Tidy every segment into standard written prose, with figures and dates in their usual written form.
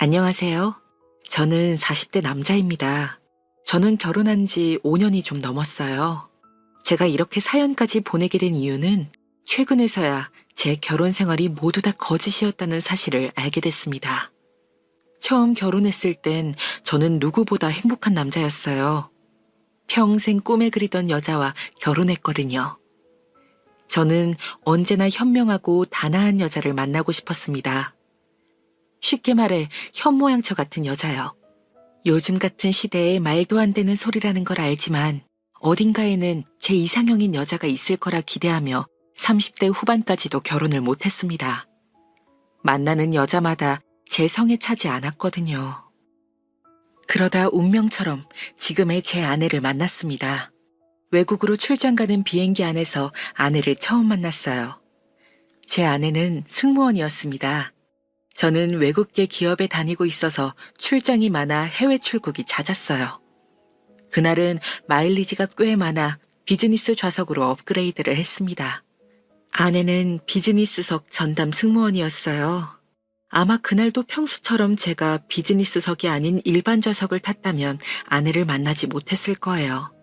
안녕하세요. 저는 40대 남자입니다. 저는 결혼한 지 5년이 좀 넘었어요. 제가 이렇게 사연까지 보내게 된 이유는 최근에서야 제 결혼 생활이 모두 다 거짓이었다는 사실을 알게 됐습니다. 처음 결혼했을 땐 저는 누구보다 행복한 남자였어요. 평생 꿈에 그리던 여자와 결혼했거든요. 저는 언제나 현명하고 단아한 여자를 만나고 싶었습니다. 쉽게 말해 현모양처 같은 여자요. 요즘 같은 시대에 말도 안 되는 소리라는 걸 알지만 어딘가에는 제 이상형인 여자가 있을 거라 기대하며 30대 후반까지도 결혼을 못했습니다. 만나는 여자마다 제 성에 차지 않았거든요. 그러다 운명처럼 지금의 제 아내를 만났습니다. 외국으로 출장 가는 비행기 안에서 아내를 처음 만났어요. 제 아내는 승무원이었습니다. 저는 외국계 기업에 다니고 있어서 출장이 많아 해외 출국이 잦았어요. 그날은 마일리지가 꽤 많아 비즈니스 좌석으로 업그레이드를 했습니다. 아내는 비즈니스석 전담 승무원이었어요. 아마 그날도 평소처럼 제가 비즈니스석이 아닌 일반 좌석을 탔다면 아내를 만나지 못했을 거예요.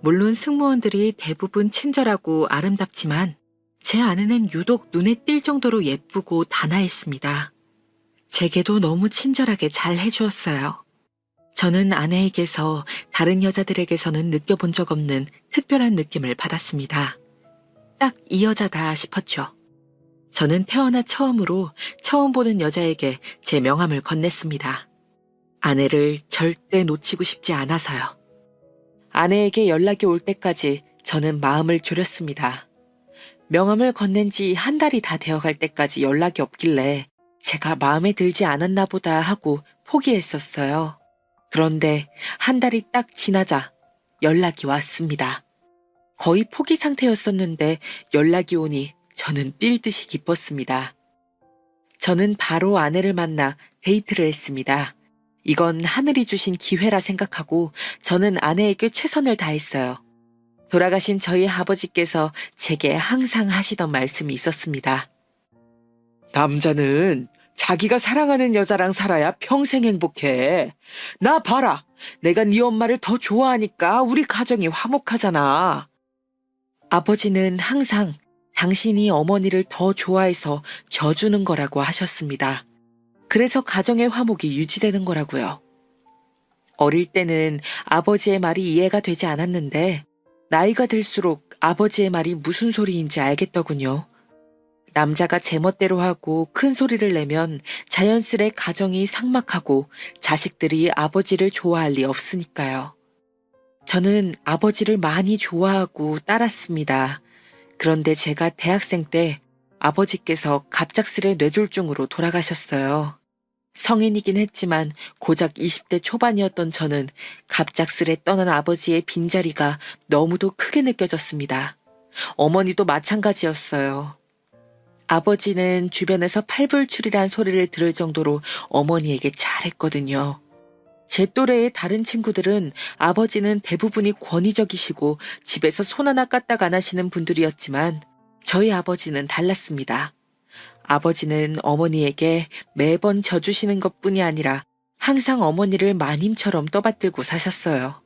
물론 승무원들이 대부분 친절하고 아름답지만 제 아내는 유독 눈에 띌 정도로 예쁘고 단아했습니다. 제게도 너무 친절하게 잘 해주었어요. 저는 아내에게서 다른 여자들에게서는 느껴본 적 없는 특별한 느낌을 받았습니다. 딱 이 여자다 싶었죠. 저는 태어나 처음으로 처음 보는 여자에게 제 명함을 건넸습니다. 아내를 절대 놓치고 싶지 않아서요. 아내에게 연락이 올 때까지 저는 마음을 졸였습니다. 명함을 건넨 지 한 달이 다 되어갈 때까지 연락이 없길래 제가 마음에 들지 않았나 보다 하고 포기했었어요. 그런데 한 달이 딱 지나자 연락이 왔습니다. 거의 포기 상태였었는데 연락이 오니 저는 뛸 듯이 기뻤습니다. 저는 바로 아내를 만나 데이트를 했습니다. 이건 하늘이 주신 기회라 생각하고 저는 아내에게 최선을 다했어요. 돌아가신 저희 아버지께서 제게 항상 하시던 말씀이 있었습니다. 남자는 자기가 사랑하는 여자랑 살아야 평생 행복해. 나 봐라. 내가 네 엄마를 더 좋아하니까 우리 가정이 화목하잖아. 아버지는 항상 당신이 어머니를 더 좋아해서 져주는 거라고 하셨습니다. 그래서 가정의 화목이 유지되는 거라고요. 어릴 때는 아버지의 말이 이해가 되지 않았는데 나이가 들수록 아버지의 말이 무슨 소리인지 알겠더군요. 남자가 제멋대로 하고 큰 소리를 내면 자연스레 가정이 삭막하고 자식들이 아버지를 좋아할 리 없으니까요. 저는 아버지를 많이 좋아하고 따랐습니다. 그런데 제가 대학생 때 아버지께서 갑작스레 뇌졸중으로 돌아가셨어요. 성인이긴 했지만 고작 20대 초반이었던 저는 갑작스레 떠난 아버지의 빈자리가 너무도 크게 느껴졌습니다. 어머니도 마찬가지였어요. 아버지는 주변에서 팔불출이란 소리를 들을 정도로 어머니에게 잘했거든요. 제 또래의 다른 친구들은 아버지는 대부분이 권위적이시고 집에서 손 하나 까딱 안 하시는 분들이었지만 저희 아버지는 달랐습니다. 아버지는 어머니에게 매번 져주시는 것뿐이 아니라 항상 어머니를 마님처럼 떠받들고 사셨어요.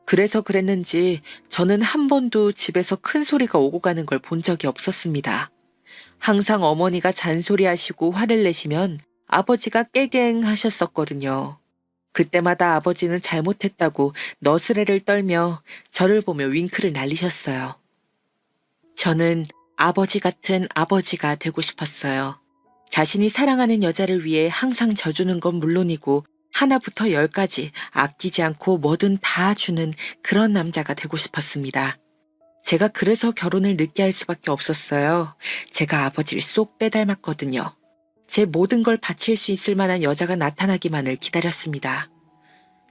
그래서 그랬는지 저는 한 번도 집에서 큰 소리가 오고 가는 걸 본 적이 없었습니다. 항상 어머니가 잔소리하시고 화를 내시면 아버지가 깨갱 하셨었거든요. 그때마다 아버지는 잘못했다고 너스레를 떨며 저를 보며 윙크를 날리셨어요. 저는 아버지 같은 아버지가 되고 싶었어요. 자신이 사랑하는 여자를 위해 항상 져주는 건 물론이고 하나부터 열까지 아끼지 않고 뭐든 다 주는 그런 남자가 되고 싶었습니다. 제가 그래서 결혼을 늦게 할 수밖에 없었어요. 제가 아버지를 쏙 빼닮았거든요. 제 모든 걸 바칠 수 있을 만한 여자가 나타나기만을 기다렸습니다.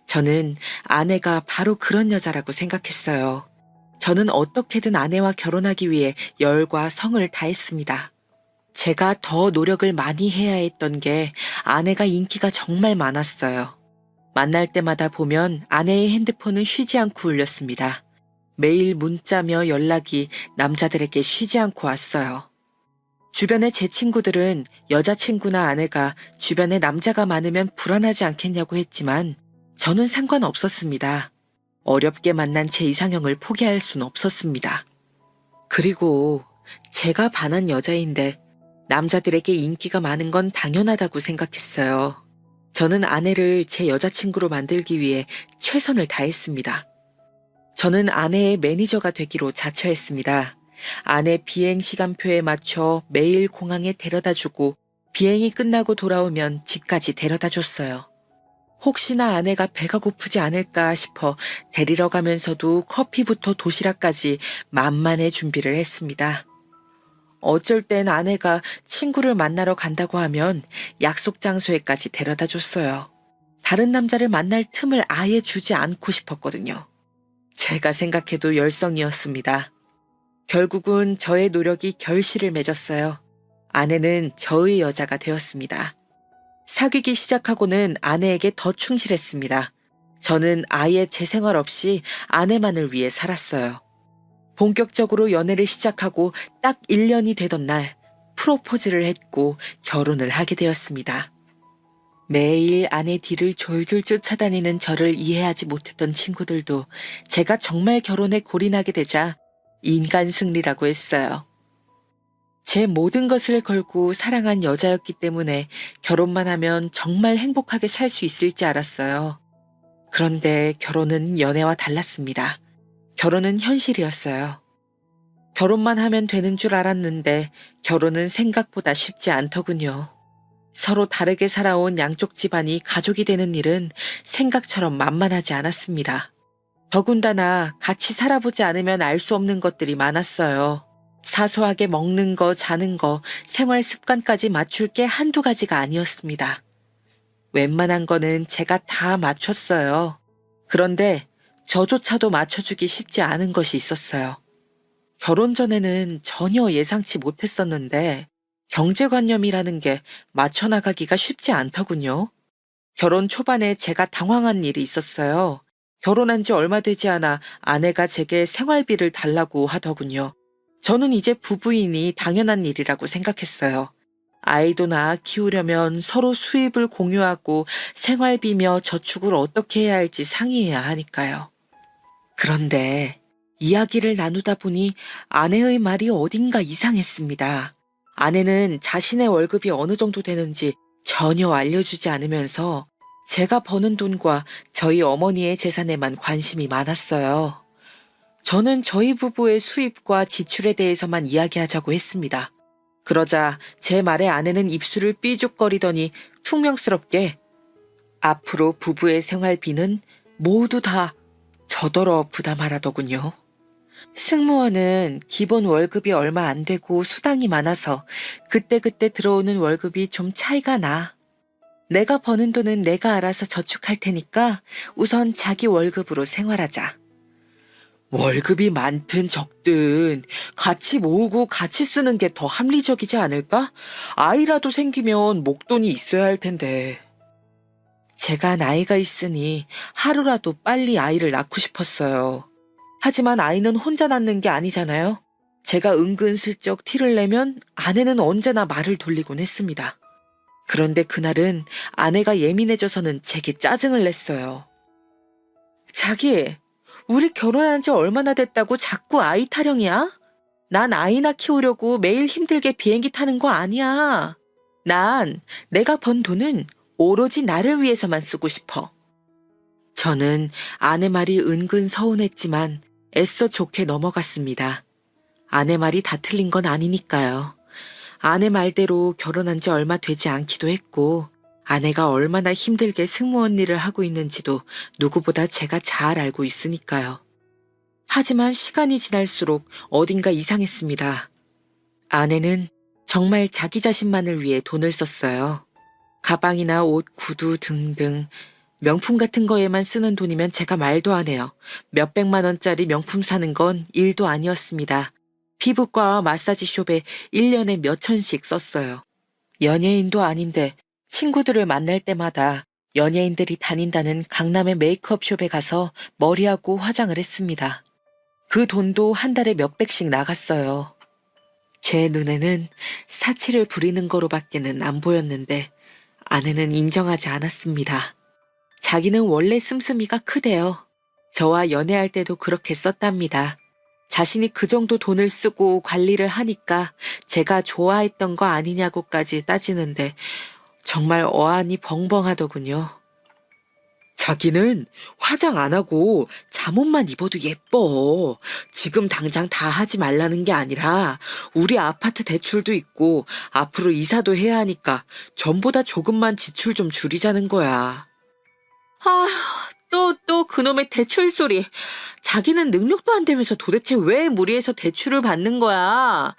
저는 아내가 바로 그런 여자라고 생각했어요. 저는 어떻게든 아내와 결혼하기 위해 열과 성을 다했습니다. 제가 더 노력을 많이 해야 했던 게 아내가 인기가 정말 많았어요. 만날 때마다 보면 아내의 핸드폰은 쉬지 않고 울렸습니다. 매일 문자며 연락이 남자들에게 쉬지 않고 왔어요. 주변의 제 친구들은 여자친구나 아내가 주변에 남자가 많으면 불안하지 않겠냐고 했지만 저는 상관없었습니다. 어렵게 만난 제 이상형을 포기할 순 없었습니다. 그리고 제가 반한 여자인데 남자들에게 인기가 많은 건 당연하다고 생각했어요. 저는 아내를 제 여자친구로 만들기 위해 최선을 다했습니다. 저는 아내의 매니저가 되기로 자처했습니다. 아내 비행 시간표에 맞춰 매일 공항에 데려다 주고 비행이 끝나고 돌아오면 집까지 데려다 줬어요. 혹시나 아내가 배가 고프지 않을까 싶어 데리러 가면서도 커피부터 도시락까지 만만의 준비를 했습니다. 어쩔 땐 아내가 친구를 만나러 간다고 하면 약속 장소에까지 데려다 줬어요. 다른 남자를 만날 틈을 아예 주지 않고 싶었거든요. 제가 생각해도 열성이었습니다. 결국은 저의 노력이 결실을 맺었어요. 아내는 저의 여자가 되었습니다. 사귀기 시작하고는 아내에게 더 충실했습니다. 저는 아예 제 생활 없이 아내만을 위해 살았어요. 본격적으로 연애를 시작하고 딱 1년이 되던 날 프로포즈를 했고 결혼을 하게 되었습니다. 매일 아내 뒤를 졸졸 쫓아다니는 저를 이해하지 못했던 친구들도 제가 정말 결혼에 골인하게 되자 인간 승리라고 했어요. 제 모든 것을 걸고 사랑한 여자였기 때문에 결혼만 하면 정말 행복하게 살 수 있을지 알았어요. 그런데 결혼은 연애와 달랐습니다. 결혼은 현실이었어요. 결혼만 하면 되는 줄 알았는데 결혼은 생각보다 쉽지 않더군요. 서로 다르게 살아온 양쪽 집안이 가족이 되는 일은 생각처럼 만만하지 않았습니다. 더군다나 같이 살아보지 않으면 알 수 없는 것들이 많았어요. 사소하게 먹는 거, 자는 거, 생활 습관까지 맞출 게 한두 가지가 아니었습니다. 웬만한 거는 제가 다 맞췄어요. 그런데 저조차도 맞춰주기 쉽지 않은 것이 있었어요. 결혼 전에는 전혀 예상치 못했었는데 경제관념이라는 게 맞춰나가기가 쉽지 않더군요. 결혼 초반에 제가 당황한 일이 있었어요. 결혼한 지 얼마 되지 않아 아내가 제게 생활비를 달라고 하더군요. 저는 이제 부부이니 당연한 일이라고 생각했어요. 아이도 낳아 키우려면 서로 수입을 공유하고 생활비며 저축을 어떻게 해야 할지 상의해야 하니까요. 그런데 이야기를 나누다 보니 아내의 말이 어딘가 이상했습니다. 아내는 자신의 월급이 어느 정도 되는지 전혀 알려주지 않으면서 제가 버는 돈과 저희 어머니의 재산에만 관심이 많았어요. 저는 저희 부부의 수입과 지출에 대해서만 이야기하자고 했습니다. 그러자 제 말에 아내는 입술을 삐죽거리더니 퉁명스럽게 앞으로 부부의 생활비는 모두 다 저더러 부담하라더군요. 승무원은 기본 월급이 얼마 안 되고 수당이 많아서 그때그때 들어오는 월급이 좀 차이가 나. 내가 버는 돈은 내가 알아서 저축할 테니까 우선 자기 월급으로 생활하자. 월급이 많든 적든 같이 모으고 같이 쓰는 게 더 합리적이지 않을까? 아이라도 생기면 목돈이 있어야 할 텐데. 제가 나이가 있으니 하루라도 빨리 아이를 낳고 싶었어요. 하지만 아이는 혼자 낳는 게 아니잖아요. 제가 은근슬쩍 티를 내면 아내는 언제나 말을 돌리곤 했습니다. 그런데 그날은 아내가 예민해져서는 제게 짜증을 냈어요. 자기, 우리 결혼한 지 얼마나 됐다고 자꾸 아이 타령이야? 난 아이나 키우려고 매일 힘들게 비행기 타는 거 아니야. 난 내가 번 돈은 오로지 나를 위해서만 쓰고 싶어. 저는 아내 말이 은근 서운했지만 애써 좋게 넘어갔습니다. 아내 말이 다 틀린 건 아니니까요. 아내 말대로 결혼한 지 얼마 되지 않기도 했고 아내가 얼마나 힘들게 승무원 일을 하고 있는지도 누구보다 제가 잘 알고 있으니까요. 하지만 시간이 지날수록 어딘가 이상했습니다. 아내는 정말 자기 자신만을 위해 돈을 썼어요. 가방이나 옷, 구두 등등 명품 같은 거에만 쓰는 돈이면 제가 말도 안 해요. 몇백만 원짜리 명품 사는 건 일도 아니었습니다. 피부과 마사지 숍에 1년에 몇 천씩 썼어요. 연예인도 아닌데 친구들을 만날 때마다 연예인들이 다닌다는 강남의 메이크업 숍에 가서 머리하고 화장을 했습니다. 그 돈도 한 달에 몇백씩 나갔어요. 제 눈에는 사치를 부리는 거로밖에는 안 보였는데 아내는 인정하지 않았습니다. 자기는 원래 씀씀이가 크대요. 저와 연애할 때도 그렇게 썼답니다. 자신이 그 정도 돈을 쓰고 관리를 하니까 제가 좋아했던 거 아니냐고까지 따지는데 정말 어안이 벙벙하더군요. 자기는 화장 안 하고 잠옷만 입어도 예뻐. 지금 당장 다 하지 말라는 게 아니라 우리 아파트 대출도 있고 앞으로 이사도 해야 하니까 전보다 조금만 지출 좀 줄이자는 거야. 아, 또 그놈의 대출 소리. 자기는 능력도 안 되면서 도대체 왜 무리해서 대출을 받는 거야?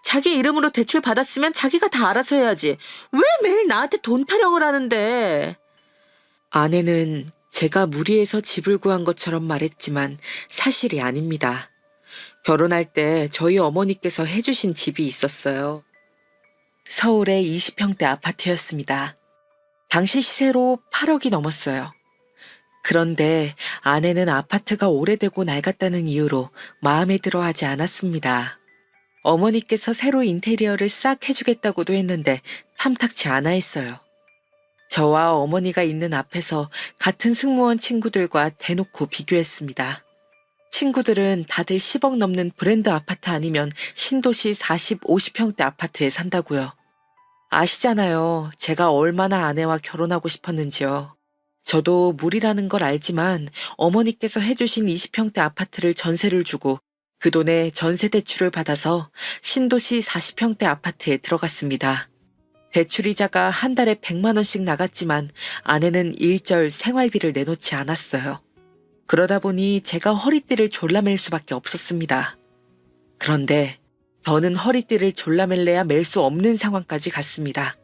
자기 이름으로 대출 받았으면 자기가 다 알아서 해야지. 왜 매일 나한테 돈 타령을 하는데? 아내는 제가 무리해서 집을 구한 것처럼 말했지만 사실이 아닙니다. 결혼할 때 저희 어머니께서 해주신 집이 있었어요. 서울의 20평대 아파트였습니다. 당시 시세로 8억이 넘었어요. 그런데 아내는 아파트가 오래되고 낡았다는 이유로 마음에 들어 하지 않았습니다. 어머니께서 새로 인테리어를 싹 해주겠다고도 했는데 탐탁치 않아 했어요. 저와 어머니가 있는 앞에서 같은 승무원 친구들과 대놓고 비교했습니다. 친구들은 다들 10억 넘는 브랜드 아파트 아니면 신도시 40, 50평대 아파트에 산다고요. 아시잖아요. 제가 얼마나 아내와 결혼하고 싶었는지요. 저도 무리라는 걸 알지만 어머니께서 해주신 20평대 아파트를 전세를 주고 그 돈에 전세 대출을 받아서 신도시 40평대 아파트에 들어갔습니다. 대출이자가 한 달에 100만 원씩 나갔지만 아내는 일절 생활비를 내놓지 않았어요. 그러다 보니 제가 허리띠를 졸라맬 수밖에 없었습니다. 그런데 저는 허리띠를 졸라맬래야 맬 수 없는 상황까지 갔습니다.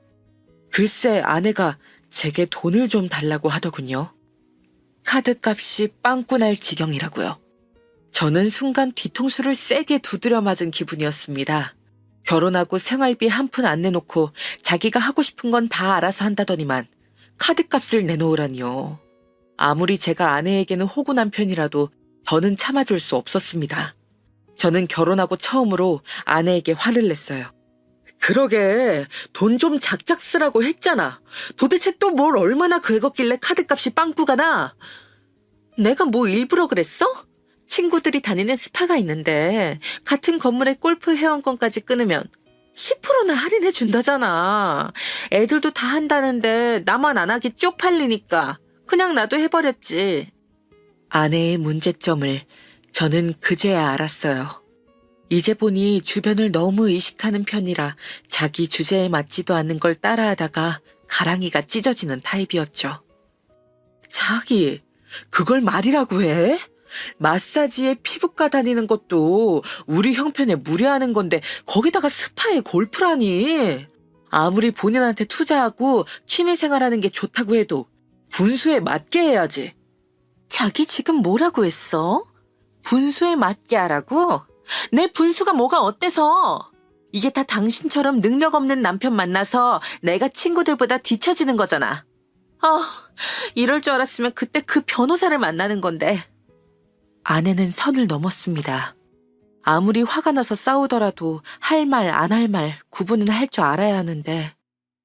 글쎄 아내가 제게 돈을 좀 달라고 하더군요. 카드값이 빵꾸 날 지경이라고요. 저는 순간 뒤통수를 세게 두드려 맞은 기분이었습니다. 결혼하고 생활비 한 푼 안 내놓고 자기가 하고 싶은 건 다 알아서 한다더니만 카드값을 내놓으라니요. 아무리 제가 아내에게는 호구난 편이라도 더는 참아줄 수 없었습니다. 저는 결혼하고 처음으로 아내에게 화를 냈어요. 그러게 돈 좀 작작 쓰라고 했잖아. 도대체 또 뭘 얼마나 긁었길래 카드값이 빵꾸가 나? 내가 뭐 일부러 그랬어? 친구들이 다니는 스파가 있는데 같은 건물에 골프 회원권까지 끊으면 10%나 할인해 준다잖아. 애들도 다 한다는데 나만 안 하기 쪽팔리니까 그냥 나도 해버렸지. 아내의 문제점을 저는 그제야 알았어요. 이제 보니 주변을 너무 의식하는 편이라 자기 주제에 맞지도 않는 걸 따라하다가 가랑이가 찢어지는 타입이었죠. 자기, 그걸 말이라고 해? 마사지에 피부과 다니는 것도 우리 형편에 무리하는 건데 거기다가 스파에 골프라니. 아무리 본인한테 투자하고 취미생활하는 게 좋다고 해도 분수에 맞게 해야지. 자기 지금 뭐라고 했어? 분수에 맞게 하라고? 내 분수가 뭐가 어때서? 이게 다 당신처럼 능력 없는 남편 만나서 내가 친구들보다 뒤처지는 거잖아. 이럴 줄 알았으면 그때 그 변호사를 만나는 건데. 아내는 선을 넘었습니다. 아무리 화가 나서 싸우더라도 할 말, 안 할 말 구분은 할 줄 알아야 하는데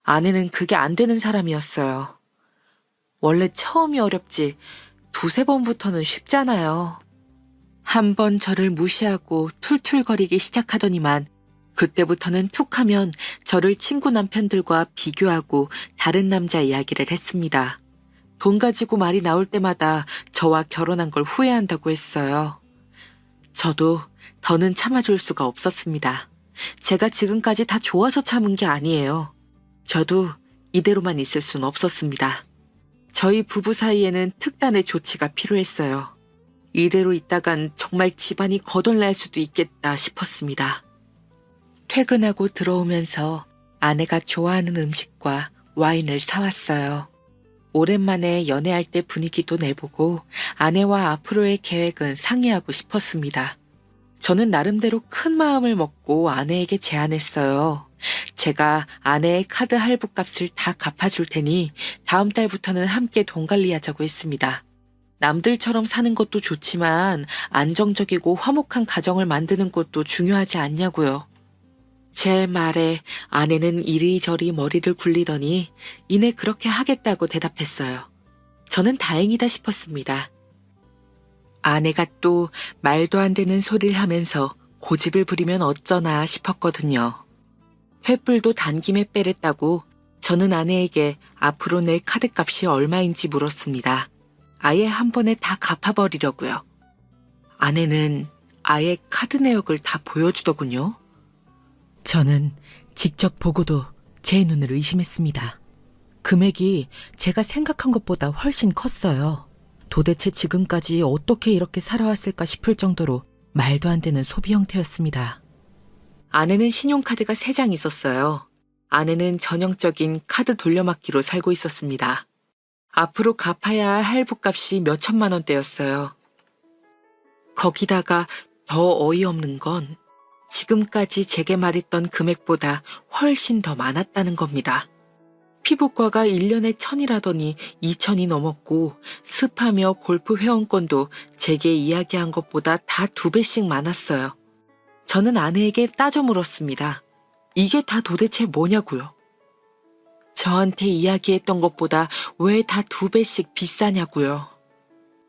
아내는 그게 안 되는 사람이었어요. 원래 처음이 어렵지 두세 번부터는 쉽잖아요. 한 번 저를 무시하고 툴툴거리기 시작하더니만 그때부터는 툭 하면 저를 친구 남편들과 비교하고 다른 남자 이야기를 했습니다. 돈 가지고 말이 나올 때마다 저와 결혼한 걸 후회한다고 했어요. 저도 더는 참아줄 수가 없었습니다. 제가 지금까지 다 좋아서 참은 게 아니에요. 저도 이대로만 있을 순 없었습니다. 저희 부부 사이에는 특단의 조치가 필요했어요. 이대로 있다간 정말 집안이 거덜날 수도 있겠다 싶었습니다. 퇴근하고 들어오면서 아내가 좋아하는 음식과 와인을 사왔어요. 오랜만에 연애할 때 분위기도 내보고 아내와 앞으로의 계획은 상의하고 싶었습니다. 저는 나름대로 큰 마음을 먹고 아내에게 제안했어요. 제가 아내의 카드 할부 값을 다 갚아줄 테니 다음 달부터는 함께 돈 관리하자고 했습니다. 남들처럼 사는 것도 좋지만 안정적이고 화목한 가정을 만드는 것도 중요하지 않냐고요. 제 말에 아내는 이리저리 머리를 굴리더니 이내 그렇게 하겠다고 대답했어요. 저는 다행이다 싶었습니다. 아내가 또 말도 안 되는 소리를 하면서 고집을 부리면 어쩌나 싶었거든요. 횃불도 단김에 빼랬다고 저는 아내에게 앞으로 낼 카드값이 얼마인지 물었습니다. 아예 한 번에 다 갚아버리려고요. 아내는 아예 카드 내역을 다 보여주더군요. 저는 직접 보고도 제 눈을 의심했습니다. 금액이 제가 생각한 것보다 훨씬 컸어요. 도대체 지금까지 어떻게 이렇게 살아왔을까 싶을 정도로 말도 안 되는 소비 형태였습니다. 아내는 신용카드가 3장 있었어요. 아내는 전형적인 카드 돌려막기로 살고 있었습니다. 앞으로 갚아야 할 할부값이 몇 천만 원대였어요. 거기다가 더 어이없는 건 지금까지 제게 말했던 금액보다 훨씬 더 많았다는 겁니다. 피부과가 1년에 1,000이라더니 2,000이 넘었고 스파며 골프 회원권도 제게 이야기한 것보다 다 2배씩 많았어요. 저는 아내에게 따져 물었습니다. 이게 다 도대체 뭐냐고요? 저한테 이야기했던 것보다 왜 다 2배씩 비싸냐고요?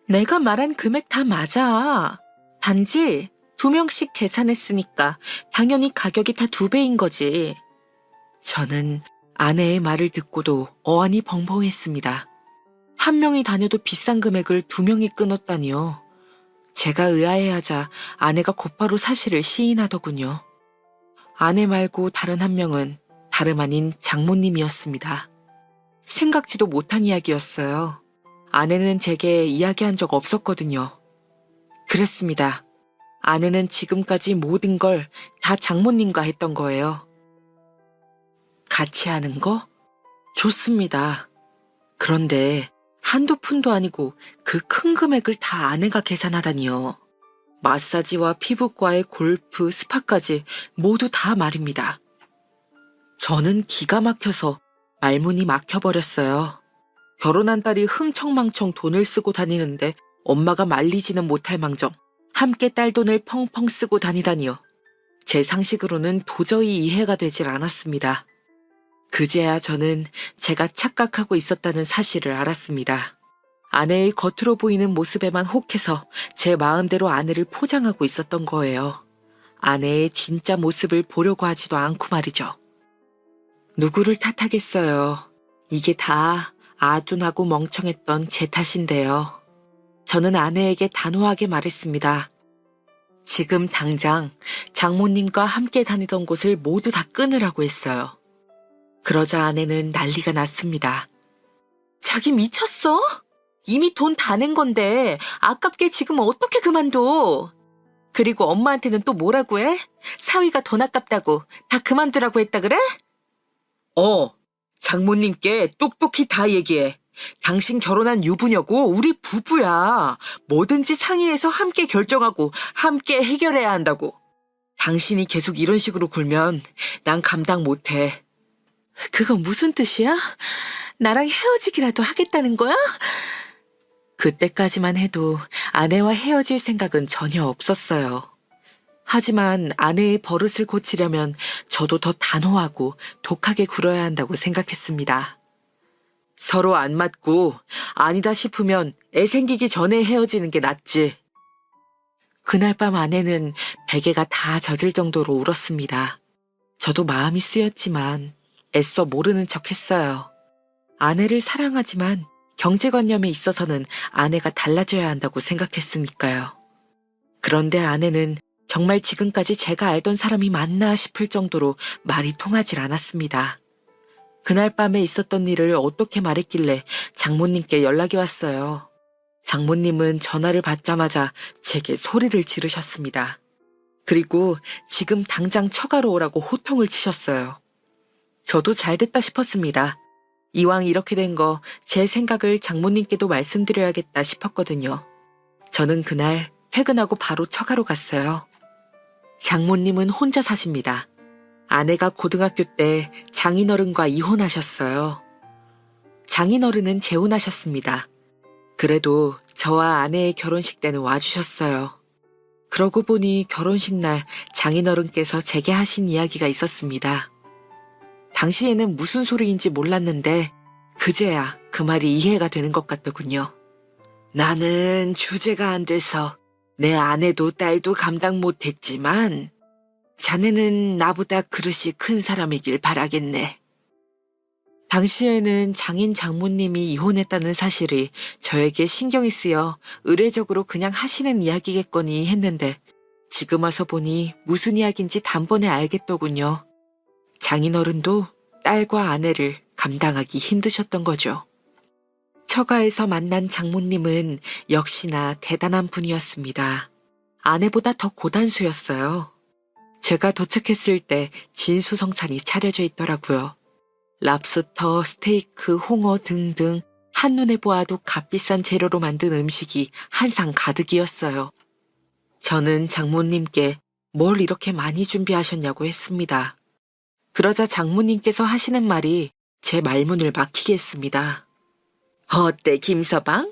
내가 말한 금액 다 맞아. 단지 2명씩 계산했으니까 당연히 가격이 다 2배인 거지. 저는 아내의 말을 듣고도 어안이 벙벙했습니다. 한 명이 다녀도 비싼 금액을 2명이 끊었다니요. 제가 의아해하자 아내가 곧바로 사실을 시인하더군요. 아내 말고 다른 한 명은 다름 아닌 장모님이었습니다. 생각지도 못한 이야기였어요. 아내는 제게 이야기한 적 없었거든요. 그랬습니다. 아내는 지금까지 모든 걸 다 장모님과 했던 거예요. 같이 하는 거? 좋습니다. 그런데 한두 푼도 아니고 그 큰 금액을 다 아내가 계산하다니요. 마사지와 피부과의 골프, 스파까지 모두 다 말입니다. 저는 기가 막혀서 말문이 막혀버렸어요. 결혼한 딸이 흥청망청 돈을 쓰고 다니는데 엄마가 말리지는 못할 망정 함께 딸 돈을 펑펑 쓰고 다니다니요. 제 상식으로는 도저히 이해가 되질 않았습니다. 그제야 저는 제가 착각하고 있었다는 사실을 알았습니다. 아내의 겉으로 보이는 모습에만 혹해서 제 마음대로 아내를 포장하고 있었던 거예요. 아내의 진짜 모습을 보려고 하지도 않고 말이죠. 누구를 탓하겠어요. 이게 다 아둔하고 멍청했던 제 탓인데요. 저는 아내에게 단호하게 말했습니다. 지금 당장 장모님과 함께 다니던 곳을 모두 다 끊으라고 했어요. 그러자 아내는 난리가 났습니다. 자기 미쳤어? 이미 돈 다 낸 건데 아깝게 지금 어떻게 그만둬? 그리고 엄마한테는 또 뭐라고 해? 사위가 돈 아깝다고 다 그만두라고 했다 그래? 장모님께 똑똑히 다 얘기해. 당신 결혼한 유부녀고 우리 부부야. 뭐든지 상의해서 함께 결정하고 함께 해결해야 한다고. 당신이 계속 이런 식으로 굴면 난 감당 못해. 그건 무슨 뜻이야? 나랑 헤어지기라도 하겠다는 거야? 그때까지만 해도 아내와 헤어질 생각은 전혀 없었어요. 하지만 아내의 버릇을 고치려면 저도 더 단호하고 독하게 굴어야 한다고 생각했습니다. 서로 안 맞고 아니다 싶으면 애 생기기 전에 헤어지는 게 낫지. 그날 밤 아내는 베개가 다 젖을 정도로 울었습니다. 저도 마음이 쓰였지만 애써 모르는 척 했어요. 아내를 사랑하지만 경제관념에 있어서는 아내가 달라져야 한다고 생각했으니까요. 그런데 아내는 정말 지금까지 제가 알던 사람이 맞나 싶을 정도로 말이 통하질 않았습니다. 그날 밤에 있었던 일을 어떻게 말했길래 장모님께 연락이 왔어요. 장모님은 전화를 받자마자 제게 소리를 지르셨습니다. 그리고 지금 당장 처가로 오라고 호통을 치셨어요. 저도 잘됐다 싶었습니다. 이왕 이렇게 된 거 제 생각을 장모님께도 말씀드려야겠다 싶었거든요. 저는 그날 퇴근하고 바로 처가로 갔어요. 장모님은 혼자 사십니다. 아내가 고등학교 때 장인어른과 이혼하셨어요. 장인어른은 재혼하셨습니다. 그래도 저와 아내의 결혼식 때는 와주셨어요. 그러고 보니 결혼식 날 장인어른께서 제게 하신 이야기가 있었습니다. 당시에는 무슨 소리인지 몰랐는데 그제야 그 말이 이해가 되는 것 같더군요. 나는 주제가 안 돼서 내 아내도 딸도 감당 못했지만 자네는 나보다 그릇이 큰 사람이길 바라겠네. 당시에는 장인 장모님이 이혼했다는 사실이 저에게 신경이 쓰여 의례적으로 그냥 하시는 이야기겠거니 했는데 지금 와서 보니 무슨 이야기인지 단번에 알겠더군요. 장인어른도 딸과 아내를 감당하기 힘드셨던 거죠. 처가에서 만난 장모님은 역시나 대단한 분이었습니다. 아내보다 더 고단수였어요. 제가 도착했을 때 진수성찬이 차려져 있더라고요. 랍스터, 스테이크, 홍어 등등 한눈에 보아도 값비싼 재료로 만든 음식이 한 상 가득이었어요. 저는 장모님께 뭘 이렇게 많이 준비하셨냐고 했습니다. 그러자 장모님께서 하시는 말이 제 말문을 막히게 했습니다. 어때, 김서방?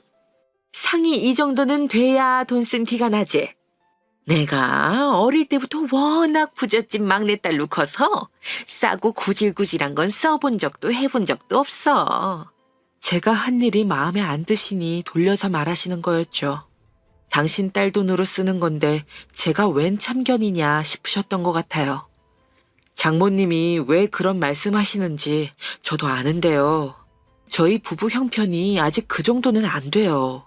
상이 이 정도는 돼야 돈 쓴 티가 나지. 내가 어릴 때부터 워낙 부잣집 막내딸로 커서 싸고 구질구질한 건 써본 적도 해본 적도 없어. 제가 한 일이 마음에 안 드시니 돌려서 말하시는 거였죠. 당신 딸 돈으로 쓰는 건데 제가 웬 참견이냐 싶으셨던 것 같아요. 장모님이 왜 그런 말씀하시는지 저도 아는데요. 저희 부부 형편이 아직 그 정도는 안 돼요.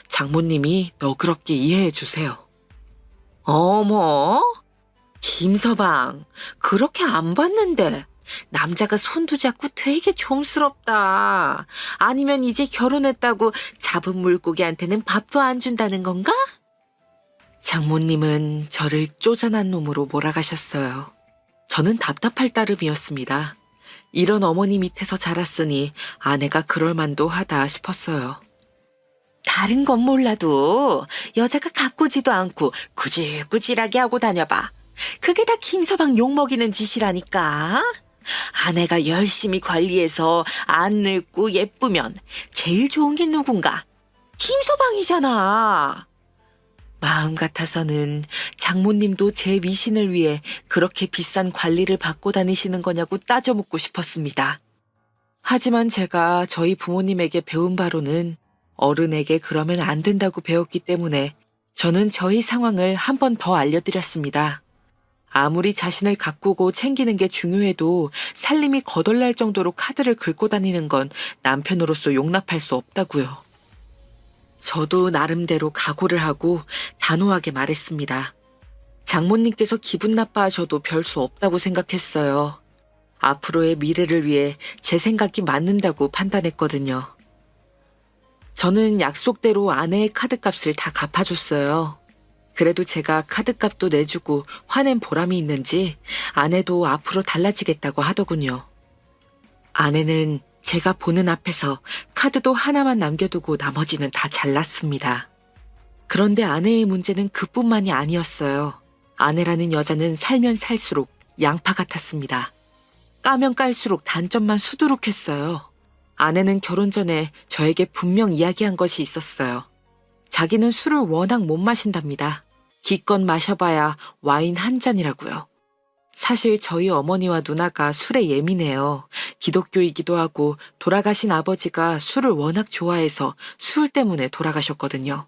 장모님이 너그럽게 이해해 주세요. 어머, 김서방, 그렇게 안 봤는데 남자가 손도 잡고 되게 좀스럽다. 아니면 이제 결혼했다고 잡은 물고기한테는 밥도 안 준다는 건가? 장모님은 저를 쪼잔한 놈으로 몰아가셨어요. 저는 답답할 따름이었습니다. 이런 어머니 밑에서 자랐으니 아내가 그럴 만도 하다 싶었어요. 다른 건 몰라도 여자가 가꾸지도 않고 구질구질하게 하고 다녀봐. 그게 다 김서방 욕먹이는 짓이라니까. 아내가 열심히 관리해서 안 늙고 예쁘면 제일 좋은 게 누군가? 김서방이잖아. 마음 같아서는 장모님도 제 위신을 위해 그렇게 비싼 관리를 받고 다니시는 거냐고 따져 묻고 싶었습니다. 하지만 제가 저희 부모님에게 배운 바로는 어른에게 그러면 안 된다고 배웠기 때문에 저는 저희 상황을 한 번 더 알려드렸습니다. 아무리 자신을 가꾸고 챙기는 게 중요해도 살림이 거덜날 정도로 카드를 긁고 다니는 건 남편으로서 용납할 수 없다고요. 저도 나름대로 각오를 하고 단호하게 말했습니다. 장모님께서 기분 나빠하셔도 별 수 없다고 생각했어요. 앞으로의 미래를 위해 제 생각이 맞는다고 판단했거든요. 저는 약속대로 아내의 카드값을 다 갚아줬어요. 그래도 제가 카드값도 내주고 화낸 보람이 있는지 아내도 앞으로 달라지겠다고 하더군요. 아내는 제가 보는 앞에서 카드도 하나만 남겨두고 나머지는 다 잘랐습니다. 그런데 아내의 문제는 그뿐만이 아니었어요. 아내라는 여자는 살면 살수록 양파 같았습니다. 까면 깔수록 단점만 수두룩했어요. 아내는 결혼 전에 저에게 분명 이야기한 것이 있었어요. 자기는 술을 워낙 못 마신답니다. 기껏 마셔봐야 와인 한 잔이라고요. 사실 저희 어머니와 누나가 술에 예민해요. 기독교이기도 하고 돌아가신 아버지가 술을 워낙 좋아해서 술 때문에 돌아가셨거든요.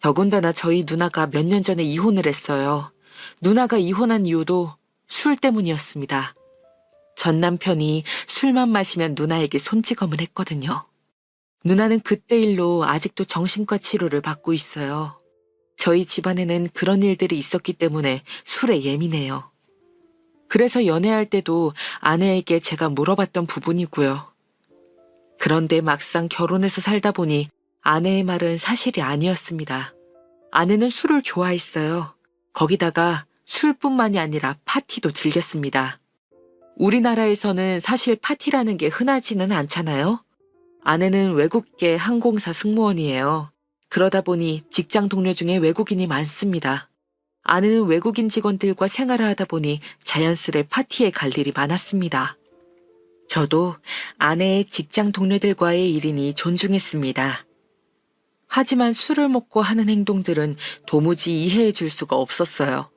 더군다나 저희 누나가 몇 년 전에 이혼을 했어요. 누나가 이혼한 이유도 술 때문이었습니다. 전 남편이 술만 마시면 누나에게 손찌검을 했거든요. 누나는 그때 일로 아직도 정신과 치료를 받고 있어요. 저희 집안에는 그런 일들이 있었기 때문에 술에 예민해요. 그래서 연애할 때도 아내에게 제가 물어봤던 부분이고요. 그런데 막상 결혼해서 살다 보니 아내의 말은 사실이 아니었습니다. 아내는 술을 좋아했어요. 거기다가 술뿐만이 아니라 파티도 즐겼습니다. 우리나라에서는 사실 파티라는 게 흔하지는 않잖아요. 아내는 외국계 항공사 승무원이에요. 그러다 보니 직장 동료 중에 외국인이 많습니다. 아내는 외국인 직원들과 생활을 하다 보니 자연스레 파티에 갈 일이 많았습니다. 저도 아내의 직장 동료들과의 일이니 존중했습니다. 하지만 술을 먹고 하는 행동들은 도무지 이해해 줄 수가 없었어요.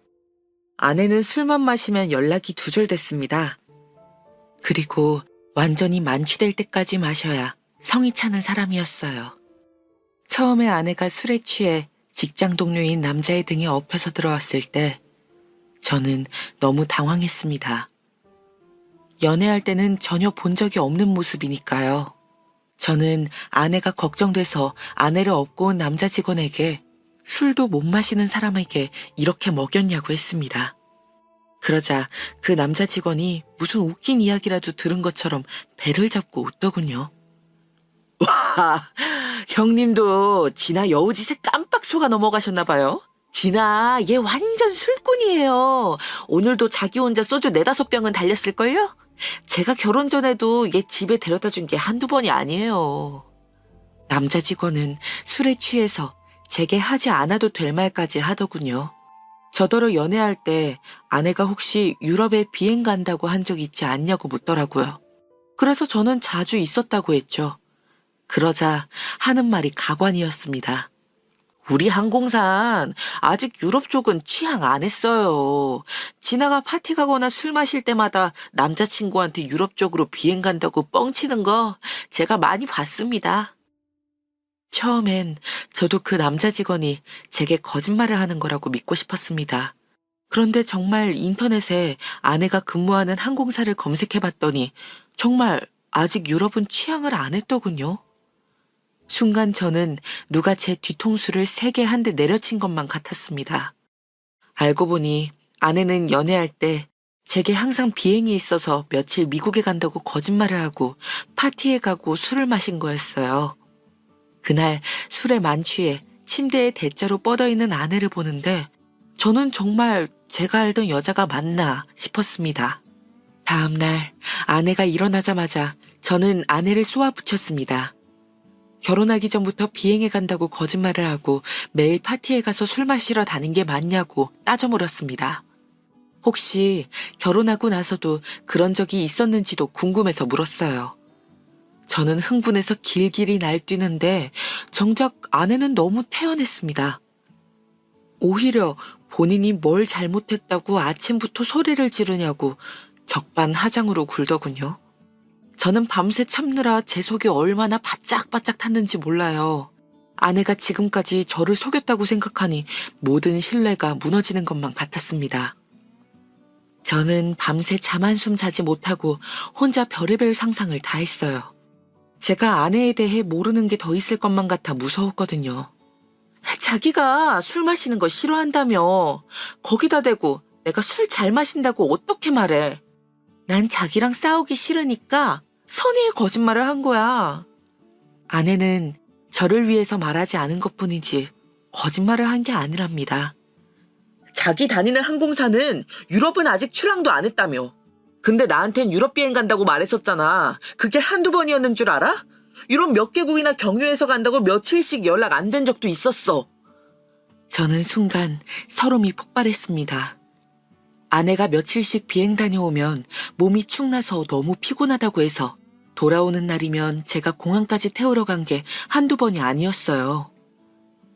아내는 술만 마시면 연락이 두절됐습니다. 그리고 완전히 만취될 때까지 마셔야 성이 차는 사람이었어요. 처음에 아내가 술에 취해 직장 동료인 남자의 등에 엎여서 들어왔을 때 저는 너무 당황했습니다. 연애할 때는 전혀 본 적이 없는 모습이니까요. 저는 아내가 걱정돼서 아내를 업고 온 남자 직원에게 술도 못 마시는 사람에게 이렇게 먹였냐고 했습니다. 그러자 그 남자 직원이 무슨 웃긴 이야기라도 들은 것처럼 배를 잡고 웃더군요. 와, 형님도 진아 여우짓에 깜빡 속아 넘어가셨나 봐요. 진아, 얘 완전 술꾼이에요. 오늘도 자기 혼자 소주 4-5병은 달렸을걸요? 제가 결혼 전에도 얘 집에 데려다 준 게 한두 번이 아니에요. 남자 직원은 술에 취해서 제게 하지 않아도 될 말까지 하더군요. 저더러 연애할 때 아내가 혹시 유럽에 비행 간다고 한 적 있지 않냐고 묻더라고요. 그래서 저는 자주 있었다고 했죠. 그러자 하는 말이 가관이었습니다. 우리 항공사는 아직 유럽 쪽은 취항 안 했어요. 진아가 파티 가거나 술 마실 때마다 남자친구한테 유럽 쪽으로 비행 간다고 뻥치는 거 제가 많이 봤습니다. 처음엔 저도 그 남자 직원이 제게 거짓말을 하는 거라고 믿고 싶었습니다. 그런데 정말 인터넷에 아내가 근무하는 항공사를 검색해 봤더니 정말 아직 유럽은 취항을 안 했더군요. 순간 저는 누가 제 뒤통수를 3개 한 대 내려친 것만 같았습니다. 알고 보니 아내는 연애할 때 제게 항상 비행이 있어서 며칠 미국에 간다고 거짓말을 하고 파티에 가고 술을 마신 거였어요. 그날 술에 만취해 침대에 대자로 뻗어있는 아내를 보는데 저는 정말 제가 알던 여자가 맞나 싶었습니다. 다음날 아내가 일어나자마자 저는 아내를 쏘아붙였습니다. 결혼하기 전부터 비행에 간다고 거짓말을 하고 매일 파티에 가서 술 마시러 다닌 게 맞냐고 따져 물었습니다. 혹시 결혼하고 나서도 그런 적이 있었는지도 궁금해서 물었어요. 저는 흥분해서 길길이 날뛰는데 정작 아내는 너무 태연했습니다. 오히려 본인이 뭘 잘못했다고 아침부터 소리를 지르냐고 적반하장으로 굴더군요. 저는 밤새 참느라 제 속이 얼마나 바짝바짝 탔는지 몰라요. 아내가 지금까지 저를 속였다고 생각하니 모든 신뢰가 무너지는 것만 같았습니다. 저는 밤새 잠 한숨 자지 못하고 혼자 별의별 상상을 다 했어요. 제가 아내에 대해 모르는 게 더 있을 것만 같아 무서웠거든요. 자기가 술 마시는 거 싫어한다며. 거기다 대고 내가 술 잘 마신다고 어떻게 말해. 난 자기랑 싸우기 싫으니까 선의의 거짓말을 한 거야. 아내는 저를 위해서 말하지 않은 것뿐이지 거짓말을 한 게 아니랍니다. 자기 다니는 항공사는 유럽은 아직 출항도 안 했다며. 근데 나한텐 유럽 비행 간다고 말했었잖아. 그게 한두 번이었는 줄 알아? 유럽 몇 개국이나 경유해서 간다고 며칠씩 연락 안 된 적도 있었어. 저는 순간 서름이 폭발했습니다. 아내가 며칠씩 비행 다녀오면 몸이 축나서 너무 피곤하다고 해서 돌아오는 날이면 제가 공항까지 태우러 간 게 한두 번이 아니었어요.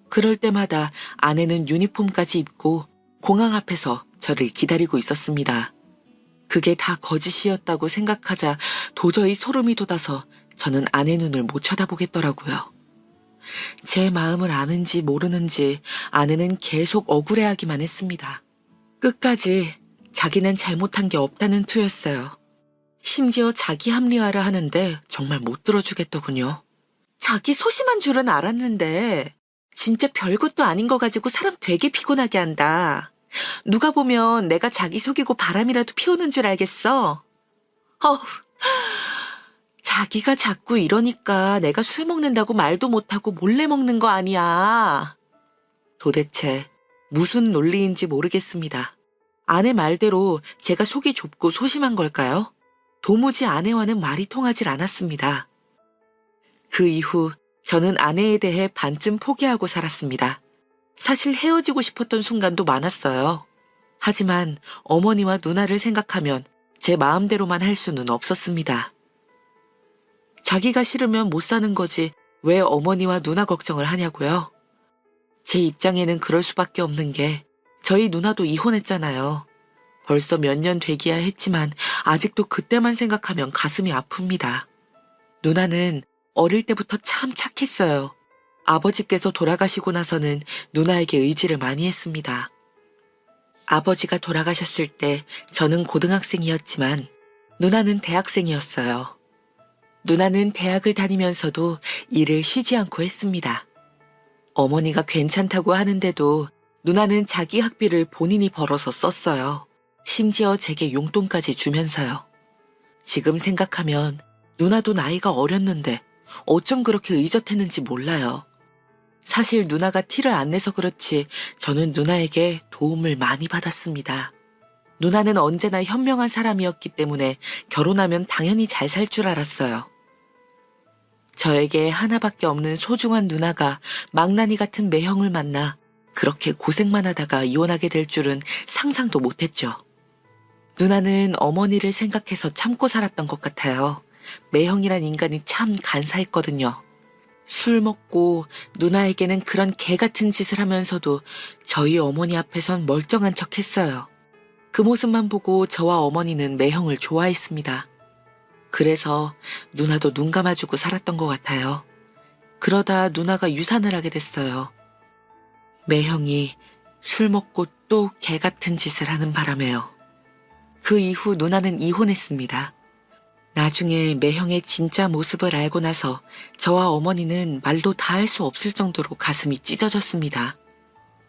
그럴 때마다 아내는 유니폼까지 입고 공항 앞에서 저를 기다리고 있었습니다. 그게 다 거짓이었다고 생각하자 도저히 소름이 돋아서 저는 아내 눈을 못 쳐다보겠더라고요. 제 마음을 아는지 모르는지 아내는 계속 억울해하기만 했습니다. 끝까지 자기는 잘못한 게 없다는 투였어요. 심지어 자기 합리화를 하는데 정말 못 들어주겠더군요. 자기 소심한 줄은 알았는데 진짜 별것도 아닌 거 가지고 사람 되게 피곤하게 한다. 누가 보면 내가 자기 속이고 바람이라도 피우는 줄 알겠어. 자기가 자꾸 이러니까 내가 술 먹는다고 말도 못하고 몰래 먹는 거 아니야. 도대체 무슨 논리인지 모르겠습니다. 아내 말대로 제가 속이 좁고 소심한 걸까요? 도무지 아내와는 말이 통하질 않았습니다. 그 이후 저는 아내에 대해 반쯤 포기하고 살았습니다. 사실 헤어지고 싶었던 순간도 많았어요. 하지만 어머니와 누나를 생각하면 제 마음대로만 할 수는 없었습니다. 자기가 싫으면 못 사는 거지 왜 어머니와 누나 걱정을 하냐고요? 제 입장에는 그럴 수밖에 없는 게 저희 누나도 이혼했잖아요. 벌써 몇 년 되기야 했지만 아직도 그때만 생각하면 가슴이 아픕니다. 누나는 어릴 때부터 참 착했어요. 아버지께서 돌아가시고 나서는 누나에게 의지를 많이 했습니다. 아버지가 돌아가셨을 때 저는 고등학생이었지만 누나는 대학생이었어요. 누나는 대학을 다니면서도 일을 쉬지 않고 했습니다. 어머니가 괜찮다고 하는데도 누나는 자기 학비를 본인이 벌어서 썼어요. 심지어 제게 용돈까지 주면서요. 지금 생각하면 누나도 나이가 어렸는데 어쩜 그렇게 의젓했는지 몰라요. 사실 누나가 티를 안 내서 그렇지 저는 누나에게 도움을 많이 받았습니다. 누나는 언제나 현명한 사람이었기 때문에 결혼하면 당연히 잘 살 줄 알았어요. 저에게 하나밖에 없는 소중한 누나가 망나니 같은 매형을 만나 그렇게 고생만 하다가 이혼하게 될 줄은 상상도 못했죠. 누나는 어머니를 생각해서 참고 살았던 것 같아요. 매형이란 인간이 참 간사했거든요. 술 먹고 누나에게는 그런 개 같은 짓을 하면서도 저희 어머니 앞에선 멀쩡한 척 했어요. 그 모습만 보고 저와 어머니는 매형을 좋아했습니다. 그래서 누나도 눈 감아주고 살았던 것 같아요. 그러다 누나가 유산을 하게 됐어요. 매형이 술 먹고 또 개 같은 짓을 하는 바람에요. 그 이후 누나는 이혼했습니다. 나중에 매형의 진짜 모습을 알고 나서 저와 어머니는 말로 다 할 수 없을 정도로 가슴이 찢어졌습니다.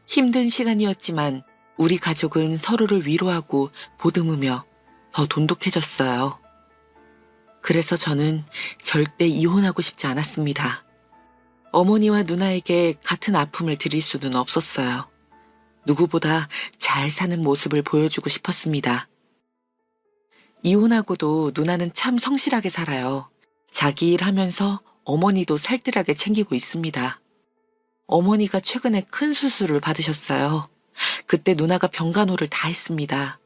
힘든 시간이었지만 우리 가족은 서로를 위로하고 보듬으며 더 돈독해졌어요. 그래서 저는 절대 이혼하고 싶지 않았습니다. 어머니와 누나에게 같은 아픔을 드릴 수는 없었어요. 누구보다 잘 사는 모습을 보여주고 싶었습니다. 이혼하고도 누나는 참 성실하게 살아요. 자기 일 하면서 어머니도 살뜰하게 챙기고 있습니다. 어머니가 최근에 큰 수술을 받으셨어요. 그때 누나가 병간호를 다 했습니다.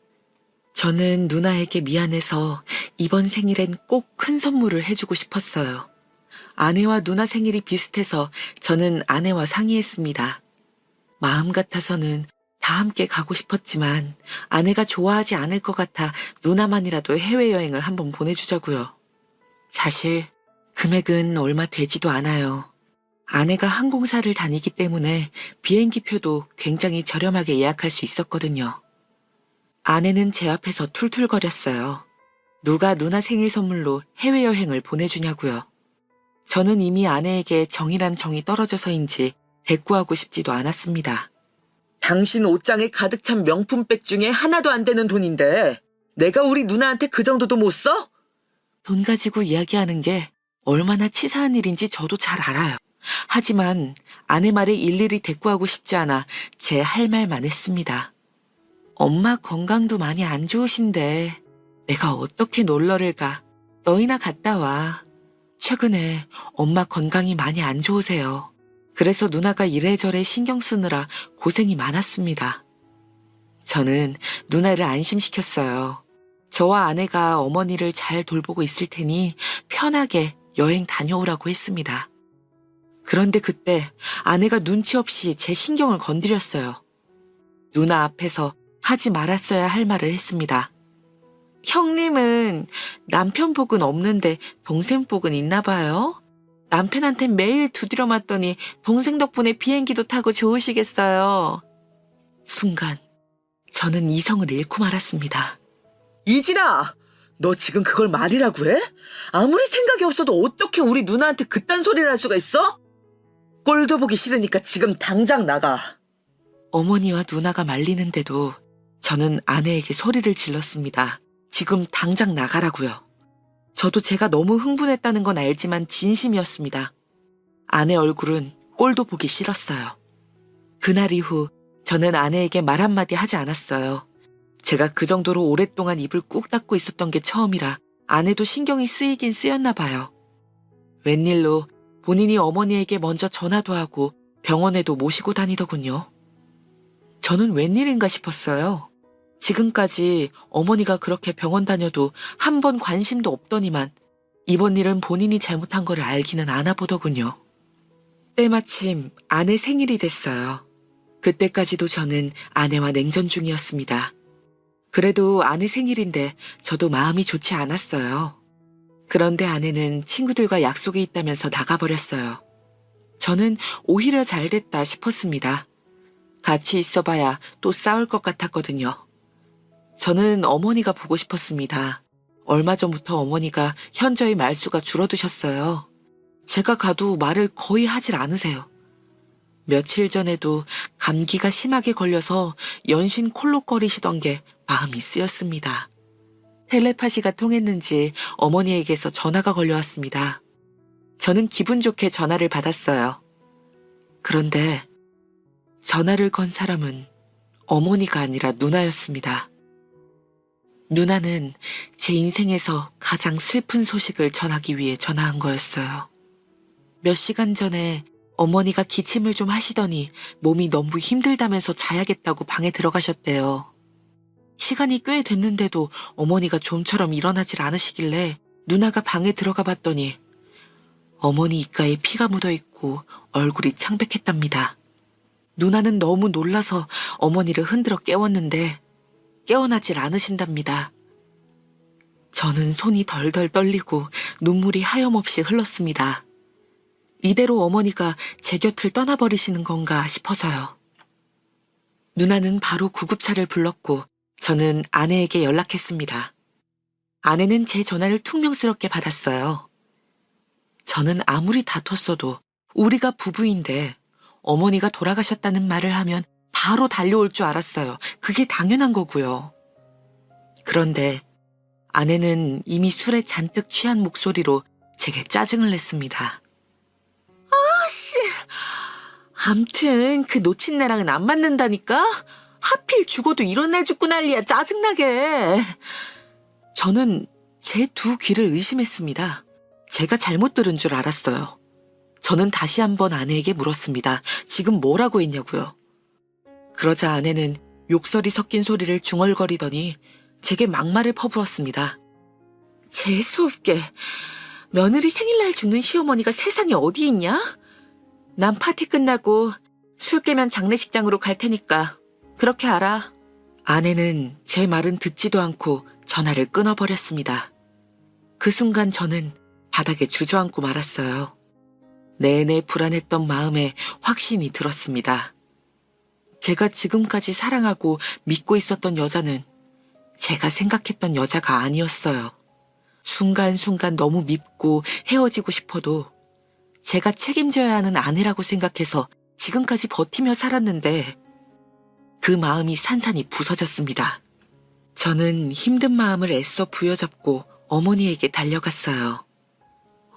저는 누나에게 미안해서 이번 생일엔 꼭 큰 선물을 해주고 싶었어요. 아내와 누나 생일이 비슷해서 저는 아내와 상의했습니다. 마음 같아서는 다 함께 가고 싶었지만 아내가 좋아하지 않을 것 같아 누나만이라도 해외여행을 한번 보내주자고요. 사실 금액은 얼마 되지도 않아요. 아내가 항공사를 다니기 때문에 비행기표도 굉장히 저렴하게 예약할 수 있었거든요. 아내는 제 앞에서 툴툴거렸어요. 누가 누나 생일 선물로 해외여행을 보내주냐고요. 저는 이미 아내에게 정이란 정이 떨어져서인지 대꾸하고 싶지도 않았습니다. 당신 옷장에 가득 찬 명품백 중에 하나도 안 되는 돈인데 내가 우리 누나한테 그 정도도 못 써? 돈 가지고 이야기하는 게 얼마나 치사한 일인지 저도 잘 알아요. 하지만 아내 말에 일일이 대꾸하고 싶지 않아 제 할 말만 했습니다. 엄마 건강도 많이 안 좋으신데 내가 어떻게 놀러를 가? 너희나 갔다 와. 최근에 엄마 건강이 많이 안 좋으세요. 그래서 누나가 이래저래 신경 쓰느라 고생이 많았습니다. 저는 누나를 안심시켰어요. 저와 아내가 어머니를 잘 돌보고 있을 테니 편하게 여행 다녀오라고 했습니다. 그런데 그때 아내가 눈치 없이 제 신경을 건드렸어요. 누나 앞에서 하지 말았어야 할 말을 했습니다. 형님은 남편 복은 없는데 동생 복은 있나 봐요. 남편한테 매일 두드려 맞더니 동생 덕분에 비행기도 타고 좋으시겠어요. 순간 저는 이성을 잃고 말았습니다. 이진아, 너 지금 그걸 말이라고 해? 아무리 생각이 없어도 어떻게 우리 누나한테 그딴 소리를 할 수가 있어? 꼴도 보기 싫으니까 지금 당장 나가. 어머니와 누나가 말리는데도 저는 아내에게 소리를 질렀습니다. 지금 당장 나가라고요. 저도 제가 너무 흥분했다는 건 알지만 진심이었습니다. 아내 얼굴은 꼴도 보기 싫었어요. 그날 이후 저는 아내에게 말 한마디 하지 않았어요. 제가 그 정도로 오랫동안 입을 꾹 닫고 있었던 게 처음이라 아내도 신경이 쓰이긴 쓰였나 봐요. 웬일로 본인이 어머니에게 먼저 전화도 하고 병원에도 모시고 다니더군요. 저는 웬일인가 싶었어요. 지금까지 어머니가 그렇게 병원 다녀도 한 번 관심도 없더니만 이번 일은 본인이 잘못한 걸 알기는 않아 보더군요. 때마침 아내 생일이 됐어요. 그때까지도 저는 아내와 냉전 중이었습니다. 그래도 아내 생일인데 저도 마음이 좋지 않았어요. 그런데 아내는 친구들과 약속이 있다면서 나가버렸어요. 저는 오히려 잘 됐다 싶었습니다. 같이 있어봐야 또 싸울 것 같았거든요. 저는 어머니가 보고 싶었습니다. 얼마 전부터 어머니가 현저히 말수가 줄어드셨어요. 제가 가도 말을 거의 하질 않으세요. 며칠 전에도 감기가 심하게 걸려서 연신 콜록거리시던 게 마음이 쓰였습니다. 텔레파시가 통했는지 어머니에게서 전화가 걸려왔습니다. 저는 기분 좋게 전화를 받았어요. 그런데 전화를 건 사람은 어머니가 아니라 누나였습니다. 누나는 제 인생에서 가장 슬픈 소식을 전하기 위해 전화한 거였어요. 몇 시간 전에 어머니가 기침을 좀 하시더니 몸이 너무 힘들다면서 자야겠다고 방에 들어가셨대요. 시간이 꽤 됐는데도 어머니가 좀처럼 일어나질 않으시길래 누나가 방에 들어가 봤더니 어머니 입가에 피가 묻어 있고 얼굴이 창백했답니다. 누나는 너무 놀라서 어머니를 흔들어 깨웠는데 깨어나질 않으신답니다. 저는 손이 덜덜 떨리고 눈물이 하염없이 흘렀습니다. 이대로 어머니가 제 곁을 떠나버리시는 건가 싶어서요. 누나는 바로 구급차를 불렀고 저는 아내에게 연락했습니다. 아내는 제 전화를 퉁명스럽게 받았어요. 저는 아무리 다퉜어도 우리가 부부인데 어머니가 돌아가셨다는 말을 하면 바로 달려올 줄 알았어요. 그게 당연한 거고요. 그런데 아내는 이미 술에 잔뜩 취한 목소리로 제게 짜증을 냈습니다. 아씨, 암튼 그 놓친 애랑은 안 맞는다니까? 하필 죽어도 이런 날 죽고 난리야. 짜증나게. 저는 제 두 귀를 의심했습니다. 제가 잘못 들은 줄 알았어요. 저는 다시 한번 아내에게 물었습니다. 지금 뭐라고 했냐고요. 그러자 아내는 욕설이 섞인 소리를 중얼거리더니 제게 막말을 퍼부었습니다. 재수없게 며느리 생일날 죽는 시어머니가 세상에 어디 있냐? 난 파티 끝나고 술 깨면 장례식장으로 갈 테니까 그렇게 알아. 아내는 제 말은 듣지도 않고 전화를 끊어버렸습니다. 그 순간 저는 바닥에 주저앉고 말았어요. 내내 불안했던 마음에 확신이 들었습니다. 제가 지금까지 사랑하고 믿고 있었던 여자는 제가 생각했던 여자가 아니었어요. 순간순간 너무 밉고 헤어지고 싶어도 제가 책임져야 하는 아내라고 생각해서 지금까지 버티며 살았는데 그 마음이 산산이 부서졌습니다. 저는 힘든 마음을 애써 부여잡고 어머니에게 달려갔어요.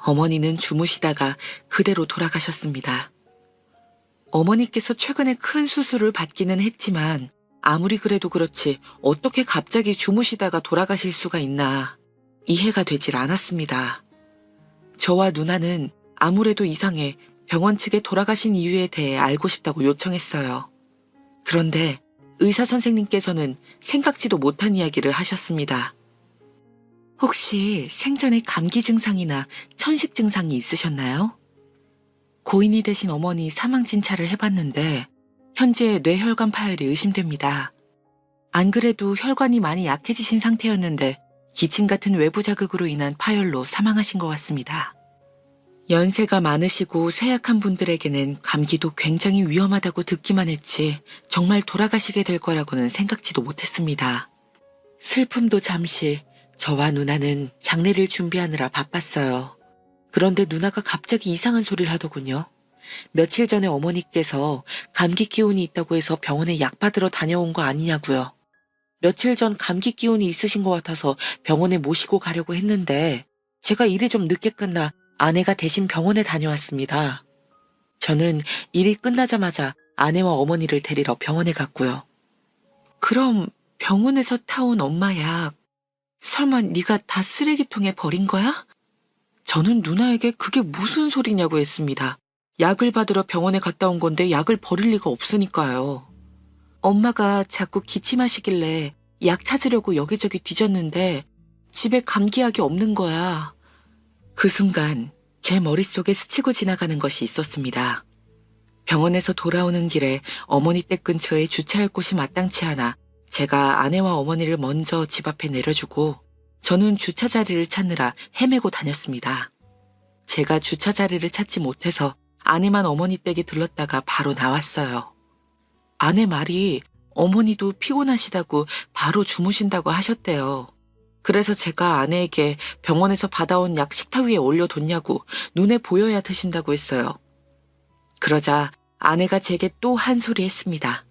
어머니는 주무시다가 그대로 돌아가셨습니다. 어머니께서 최근에 큰 수술을 받기는 했지만 아무리 그래도 그렇지 어떻게 갑자기 주무시다가 돌아가실 수가 있나 이해가 되질 않았습니다. 저와 누나는 아무래도 이상해 병원 측에 돌아가신 이유에 대해 알고 싶다고 요청했어요. 그런데 의사 선생님께서는 생각지도 못한 이야기를 하셨습니다. 혹시 생전에 감기 증상이나 천식 증상이 있으셨나요? 고인이 되신 어머니 사망 진찰을 해봤는데 현재 뇌혈관 파열이 의심됩니다. 안 그래도 혈관이 많이 약해지신 상태였는데 기침 같은 외부 자극으로 인한 파열로 사망하신 것 같습니다. 연세가 많으시고 쇠약한 분들에게는 감기도 굉장히 위험하다고 듣기만 했지 정말 돌아가시게 될 거라고는 생각지도 못했습니다. 슬픔도 잠시 저와 누나는 장례를 준비하느라 바빴어요. 그런데 누나가 갑자기 이상한 소리를 하더군요. 며칠 전에 어머니께서 감기 기운이 있다고 해서 병원에 약 받으러 다녀온 거 아니냐고요. 며칠 전 감기 기운이 있으신 것 같아서 병원에 모시고 가려고 했는데 제가 일이 좀 늦게 끝나 아내가 대신 병원에 다녀왔습니다. 저는 일이 끝나자마자 아내와 어머니를 데리러 병원에 갔고요. 그럼 병원에서 타온 엄마 약 설마 네가 다 쓰레기통에 버린 거야? 저는 누나에게 그게 무슨 소리냐고 했습니다. 약을 받으러 병원에 갔다 온 건데 약을 버릴 리가 없으니까요. 엄마가 자꾸 기침하시길래 약 찾으려고 여기저기 뒤졌는데 집에 감기약이 없는 거야. 그 순간 제 머릿속에 스치고 지나가는 것이 있었습니다. 병원에서 돌아오는 길에 어머니 댁 근처에 주차할 곳이 마땅치 않아 제가 아내와 어머니를 먼저 집 앞에 내려주고 저는 주차 자리를 찾느라 헤매고 다녔습니다. 제가 주차 자리를 찾지 못해서 아내만 어머니 댁에 들렀다가 바로 나왔어요. 아내 말이 어머니도 피곤하시다고 바로 주무신다고 하셨대요. 그래서 제가 아내에게 병원에서 받아온 약 식탁 위에 올려뒀냐고 눈에 보여야 드신다고 했어요. 그러자 아내가 제게 또 한 소리 했습니다.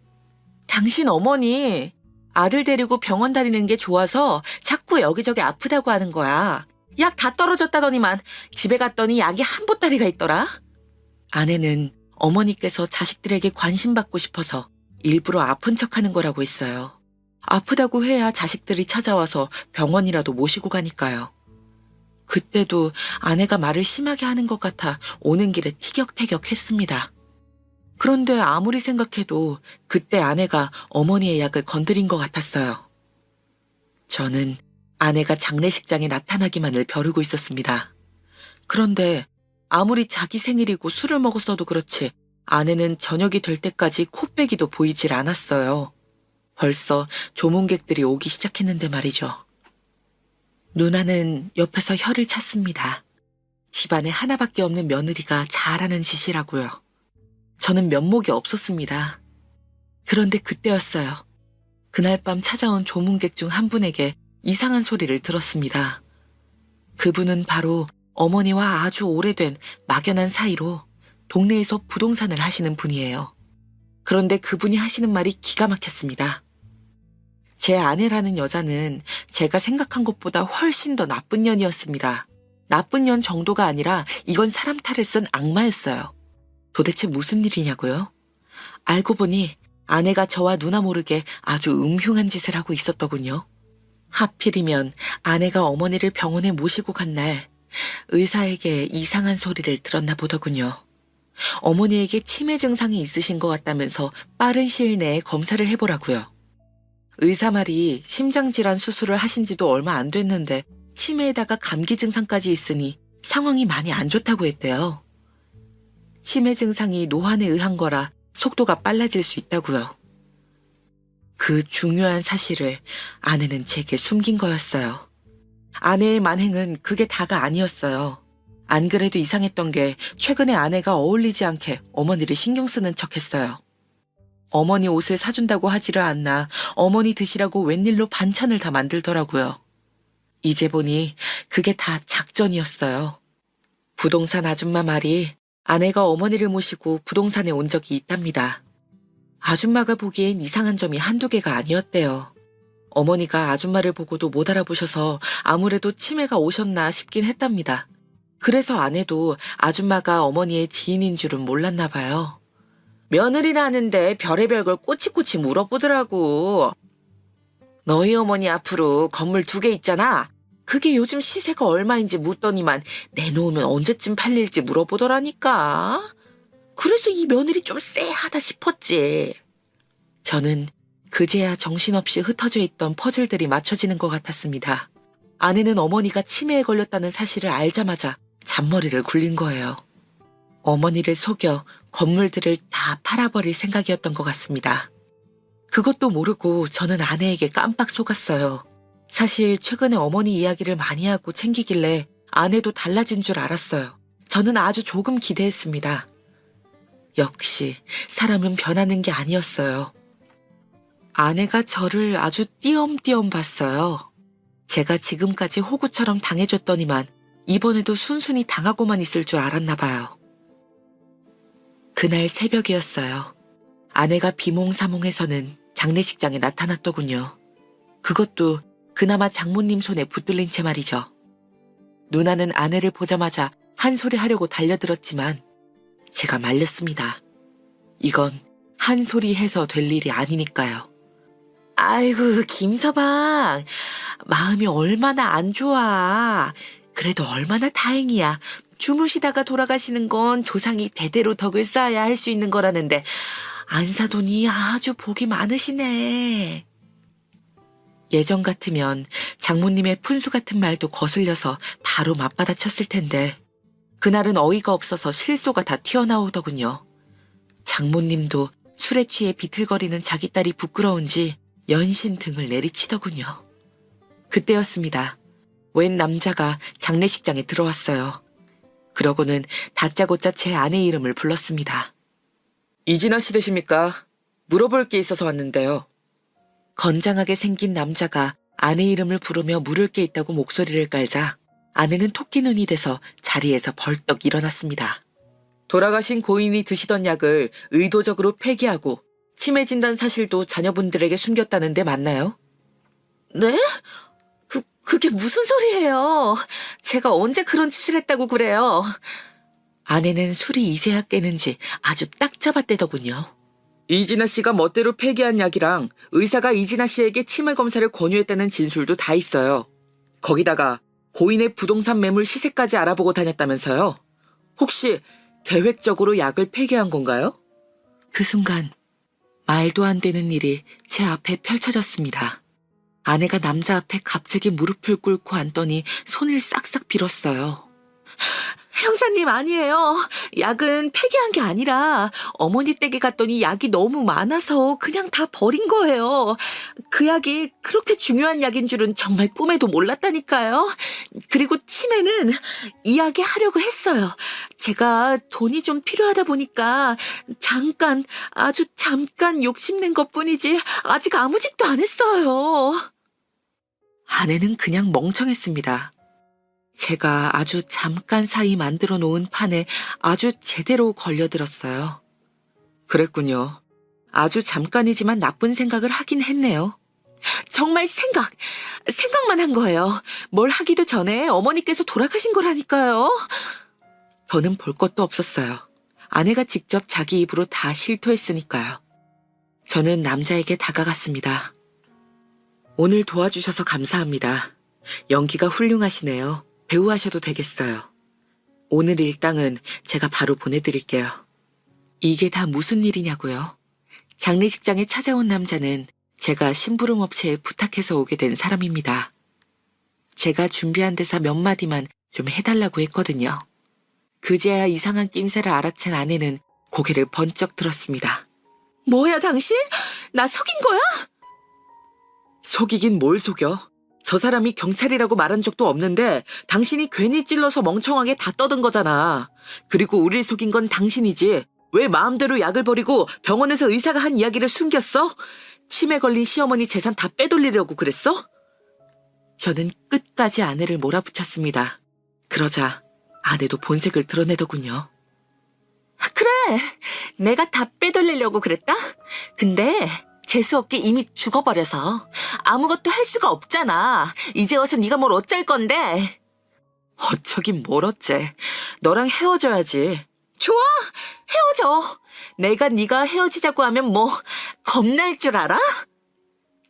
당신 어머니 아들 데리고 병원 다니는 게 좋아서 자꾸 여기저기 아프다고 하는 거야. 약 다 떨어졌다더니만 집에 갔더니 약이 한 보따리가 있더라. 아내는 어머니께서 자식들에게 관심 받고 싶어서 일부러 아픈 척하는 거라고 했어요. 아프다고 해야 자식들이 찾아와서 병원이라도 모시고 가니까요. 그때도 아내가 말을 심하게 하는 것 같아 오는 길에 티격태격 했습니다. 그런데 아무리 생각해도 그때 아내가 어머니의 약을 건드린 것 같았어요. 저는 아내가 장례식장에 나타나기만을 벼르고 있었습니다. 그런데 아무리 자기 생일이고 술을 먹었어도 그렇지 아내는 저녁이 될 때까지 코빼기도 보이질 않았어요. 벌써 조문객들이 오기 시작했는데 말이죠. 누나는 옆에서 혀를 찼습니다. 집안에 하나밖에 없는 며느리가 잘하는 짓이라고요. 저는 면목이 없었습니다. 그런데 그때였어요. 그날 밤 찾아온 조문객 중 한 분에게 이상한 소리를 들었습니다. 그분은 바로 어머니와 아주 오래된 막연한 사이로 동네에서 부동산을 하시는 분이에요. 그런데 그분이 하시는 말이 기가 막혔습니다. 제 아내라는 여자는 제가 생각한 것보다 훨씬 더 나쁜 년이었습니다. 나쁜 년 정도가 아니라 이건 사람 탈을 쓴 악마였어요. 도대체 무슨 일이냐고요? 알고 보니 아내가 저와 누나 모르게 아주 음흉한 짓을 하고 있었더군요. 하필이면 아내가 어머니를 병원에 모시고 간 날 의사에게 이상한 소리를 들었나 보더군요. 어머니에게 치매 증상이 있으신 것 같다면서 빠른 시일 내에 검사를 해보라고요. 의사 말이 심장질환 수술을 하신 지도 얼마 안 됐는데 치매에다가 감기 증상까지 있으니 상황이 많이 안 좋다고 했대요. 치매 증상이 노환에 의한 거라 속도가 빨라질 수 있다고요. 그 중요한 사실을 아내는 제게 숨긴 거였어요. 아내의 만행은 그게 다가 아니었어요. 안 그래도 이상했던 게 최근에 아내가 어울리지 않게 어머니를 신경 쓰는 척했어요. 어머니 옷을 사준다고 하지를 않나 어머니 드시라고 웬일로 반찬을 다 만들더라고요. 이제 보니 그게 다 작전이었어요. 부동산 아줌마 말이 아내가 어머니를 모시고 부동산에 온 적이 있답니다. 아줌마가 보기엔 이상한 점이 한두 개가 아니었대요. 어머니가 아줌마를 보고도 못 알아보셔서 아무래도 치매가 오셨나 싶긴 했답니다. 그래서 아내도 아줌마가 어머니의 지인인 줄은 몰랐나 봐요. 며느리라는데 별의별 걸 꼬치꼬치 물어보더라고. 너희 어머니 앞으로 건물 2개 있잖아. 그게 요즘 시세가 얼마인지 묻더니만 내놓으면 언제쯤 팔릴지 물어보더라니까. 그래서 이 며느리 좀 쎄하다 싶었지. 저는 그제야 정신없이 흩어져 있던 퍼즐들이 맞춰지는 것 같았습니다. 아내는 어머니가 치매에 걸렸다는 사실을 알자마자 잔머리를 굴린 거예요. 어머니를 속여 건물들을 다 팔아버릴 생각이었던 것 같습니다. 그것도 모르고 저는 아내에게 깜빡 속았어요. 사실 최근에 어머니 이야기를 많이 하고 챙기길래 아내도 달라진 줄 알았어요. 저는 아주 조금 기대했습니다. 역시 사람은 변하는 게 아니었어요. 아내가 저를 아주 띄엄띄엄 봤어요. 제가 지금까지 호구처럼 당해줬더니만 이번에도 순순히 당하고만 있을 줄 알았나 봐요. 그날 새벽이었어요. 아내가 비몽사몽해서는 장례식장에 나타났더군요. 그것도 그나마 장모님 손에 붙들린 채 말이죠. 누나는 아내를 보자마자 한 소리 하려고 달려들었지만 제가 말렸습니다. 이건 한 소리 해서 될 일이 아니니까요. 아이고 김서방, 마음이 얼마나 안 좋아. 그래도 얼마나 다행이야. 주무시다가 돌아가시는 건 조상이 대대로 덕을 쌓아야 할 수 있는 거라는데 안 사도니 아주 복이 많으시네. 예전 같으면 장모님의 푼수 같은 말도 거슬려서 바로 맞받아쳤을 텐데 그날은 어이가 없어서 실소가 다 튀어나오더군요. 장모님도 술에 취해 비틀거리는 자기 딸이 부끄러운지 연신 등을 내리치더군요. 그때였습니다. 웬 남자가 장례식장에 들어왔어요. 그러고는 다짜고짜 제 아내 이름을 불렀습니다. 이진아 씨 되십니까? 물어볼 게 있어서 왔는데요. 건장하게 생긴 남자가 아내 이름을 부르며 물을 게 있다고 목소리를 깔자 아내는 토끼 눈이 돼서 자리에서 벌떡 일어났습니다. 돌아가신 고인이 드시던 약을 의도적으로 폐기하고 치매진단 사실도 자녀분들에게 숨겼다는데 맞나요? 네? 그게 무슨 소리예요? 제가 언제 그런 짓을 했다고 그래요? 아내는 술이 이제야 깨는지 아주 딱 잡아떼더군요. 이진아 씨가 멋대로 폐기한 약이랑 의사가 이진아 씨에게 치매 검사를 권유했다는 진술도 다 있어요. 거기다가 고인의 부동산 매물 시세까지 알아보고 다녔다면서요? 혹시 계획적으로 약을 폐기한 건가요? 그 순간 말도 안 되는 일이 제 앞에 펼쳐졌습니다. 아내가 남자 앞에 갑자기 무릎을 꿇고 앉더니 손을 싹싹 빌었어요. 형사님 아니에요. 약은 폐기한 게 아니라 어머니 댁에 갔더니 약이 너무 많아서 그냥 다 버린 거예요. 그 약이 그렇게 중요한 약인 줄은 정말 꿈에도 몰랐다니까요. 그리고 치매는 이 약에 하려고 했어요. 제가 돈이 좀 필요하다 보니까 잠깐, 아주 잠깐 욕심낸 것뿐이지 아직 아무 짓도 안 했어요. 아내는 그냥 멍청했습니다. 제가 아주 잠깐 사이 만들어 놓은 판에 아주 제대로 걸려들었어요. 그랬군요. 아주 잠깐이지만 나쁜 생각을 하긴 했네요. 정말 생각만 한 거예요. 뭘 하기도 전에 어머니께서 돌아가신 거라니까요. 저는 볼 것도 없었어요. 아내가 직접 자기 입으로 다 실토했으니까요. 저는 남자에게 다가갔습니다. 오늘 도와주셔서 감사합니다. 연기가 훌륭하시네요. 배우 하셔도 되겠어요. 오늘 일당은 제가 바로 보내드릴게요. 이게 다 무슨 일이냐고요? 장례식장에 찾아온 남자는 제가 심부름 업체에 부탁해서 오게 된 사람입니다. 제가 준비한 대사 몇 마디만 좀 해달라고 했거든요. 그제야 이상한 낌새를 알아챈 아내는 고개를 번쩍 들었습니다. 뭐야 당신? 나 속인 거야? 속이긴 뭘 속여? 저 사람이 경찰이라고 말한 적도 없는데 당신이 괜히 찔러서 멍청하게 다 떠든 거잖아. 그리고 우릴 속인 건 당신이지. 왜 마음대로 약을 버리고 병원에서 의사가 한 이야기를 숨겼어? 치매 걸린 시어머니 재산 다 빼돌리려고 그랬어? 저는 끝까지 아내를 몰아붙였습니다. 그러자 아내도 본색을 드러내더군요. 그래, 내가 다 빼돌리려고 그랬다? 근데 재수없게 이미 죽어버려서 아무것도 할 수가 없잖아. 이제 와서 네가 뭘 어쩔 건데. 어쩌긴 뭘 어째. 너랑 헤어져야지. 좋아, 헤어져. 내가 네가 헤어지자고 하면 뭐 겁날 줄 알아?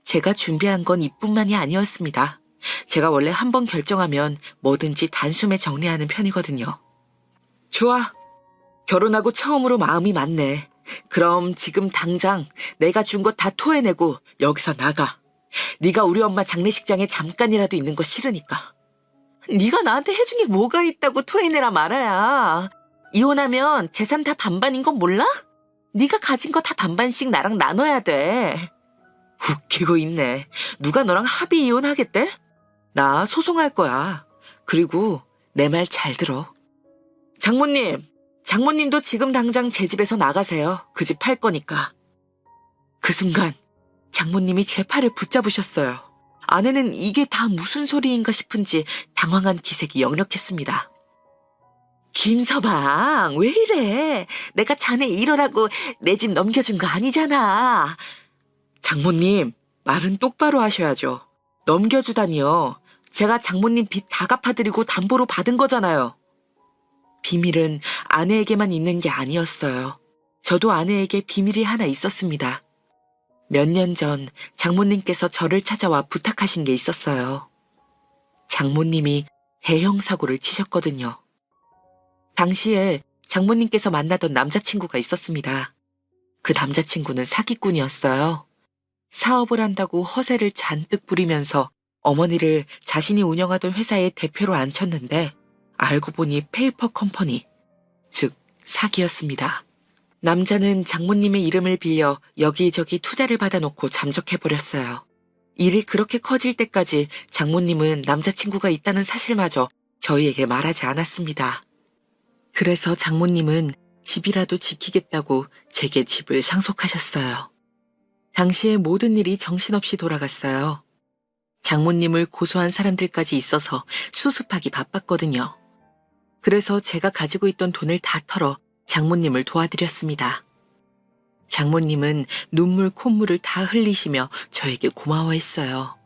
제가 준비한 건 이뿐만이 아니었습니다. 제가 원래 한번 결정하면 뭐든지 단숨에 정리하는 편이거든요. 좋아. 결혼하고 처음으로 마음이 맞네. 그럼 지금 당장 내가 준 거 다 토해내고 여기서 나가. 네가 우리 엄마 장례식장에 잠깐이라도 있는 거 싫으니까. 네가 나한테 해준 게 뭐가 있다고 토해내라 말아야. 이혼하면 재산 다 반반인 건 몰라? 네가 가진 거 다 반반씩 나랑 나눠야 돼. 웃기고 있네. 누가 너랑 합의 이혼하겠대? 나 소송할 거야. 그리고 내 말 잘 들어. 장모님도 지금 당장 제 집에서 나가세요. 그 집 팔 거니까. 그 순간 장모님이 제 팔을 붙잡으셨어요. 아내는 이게 다 무슨 소리인가 싶은지 당황한 기색이 역력했습니다. 김서방, 왜 이래? 내가 자네 이러라고 내 집 넘겨준 거 아니잖아. 장모님, 말은 똑바로 하셔야죠. 넘겨주다니요. 제가 장모님 빚 다 갚아드리고 담보로 받은 거잖아요. 비밀은 아내에게만 있는 게 아니었어요. 저도 아내에게 비밀이 하나 있었습니다. 몇 년 전 장모님께서 저를 찾아와 부탁하신 게 있었어요. 장모님이 대형 사고를 치셨거든요. 당시에 장모님께서 만나던 남자친구가 있었습니다. 그 남자친구는 사기꾼이었어요. 사업을 한다고 허세를 잔뜩 부리면서 어머니를 자신이 운영하던 회사의 대표로 앉혔는데 알고 보니 페이퍼 컴퍼니, 즉 사기였습니다. 남자는 장모님의 이름을 빌려 여기저기 투자를 받아놓고 잠적해버렸어요. 일이 그렇게 커질 때까지 장모님은 남자친구가 있다는 사실마저 저희에게 말하지 않았습니다. 그래서 장모님은 집이라도 지키겠다고 제게 집을 상속하셨어요. 당시에 모든 일이 정신없이 돌아갔어요. 장모님을 고소한 사람들까지 있어서 수습하기 바빴거든요. 그래서 제가 가지고 있던 돈을 다 털어 장모님을 도와드렸습니다. 장모님은 눈물 콧물을 다 흘리시며 저에게 고마워했어요.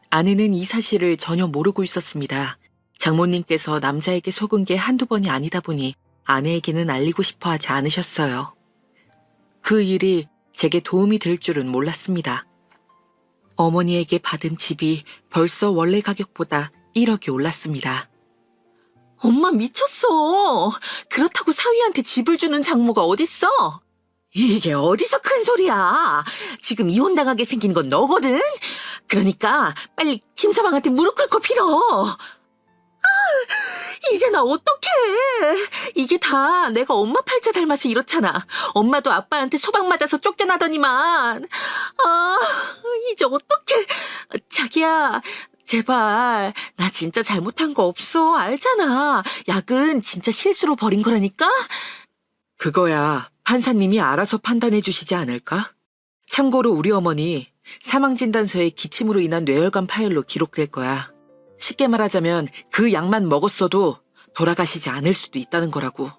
아내는 이 사실을 전혀 모르고 있었습니다. 장모님께서 남자에게 속은 게 한두 번이 아니다 보니 아내에게는 알리고 싶어 하지 않으셨어요. 그 일이 제게 도움이 될 줄은 몰랐습니다. 어머니에게 받은 집이 벌써 원래 가격보다 1억이 올랐습니다. 엄마 미쳤어. 그렇다고 사위한테 집을 주는 장모가 어딨어? 이게 어디서 큰 소리야. 지금 이혼당하게 생긴 건 너거든. 그러니까 빨리 김서방한테 무릎 꿇고 빌어. 이제 나 어떡해. 이게 다 내가 엄마 팔자 닮아서 이렇잖아. 엄마도 아빠한테 소방 맞아서 쫓겨나더니만. 이제 어떡해. 자기야, 제발 나 진짜 잘못한 거 없어. 알잖아. 약은 진짜 실수로 버린 거라니까. 그거야 판사님이 알아서 판단해 주시지 않을까? 참고로 우리 어머니 사망진단서에 기침으로 인한 뇌혈관 파열로 기록될 거야. 쉽게 말하자면 그 약만 먹었어도 돌아가시지 않을 수도 있다는 거라고.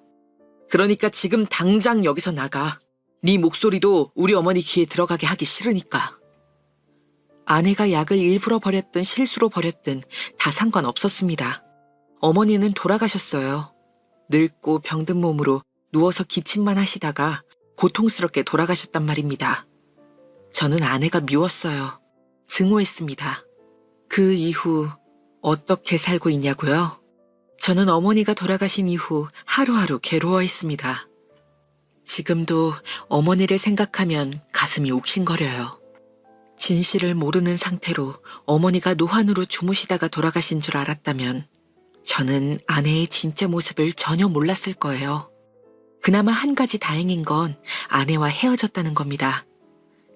그러니까 지금 당장 여기서 나가. 네 목소리도 우리 어머니 귀에 들어가게 하기 싫으니까. 아내가 약을 일부러 버렸든 실수로 버렸든 다 상관없었습니다. 어머니는 돌아가셨어요. 늙고 병든 몸으로 누워서 기침만 하시다가 고통스럽게 돌아가셨단 말입니다. 저는 아내가 미웠어요. 증오했습니다. 그 이후 어떻게 살고 있냐고요? 저는 어머니가 돌아가신 이후 하루하루 괴로워했습니다. 지금도 어머니를 생각하면 가슴이 욱신거려요. 진실을 모르는 상태로 어머니가 노환으로 주무시다가 돌아가신 줄 알았다면 저는 아내의 진짜 모습을 전혀 몰랐을 거예요. 그나마 한 가지 다행인 건 아내와 헤어졌다는 겁니다.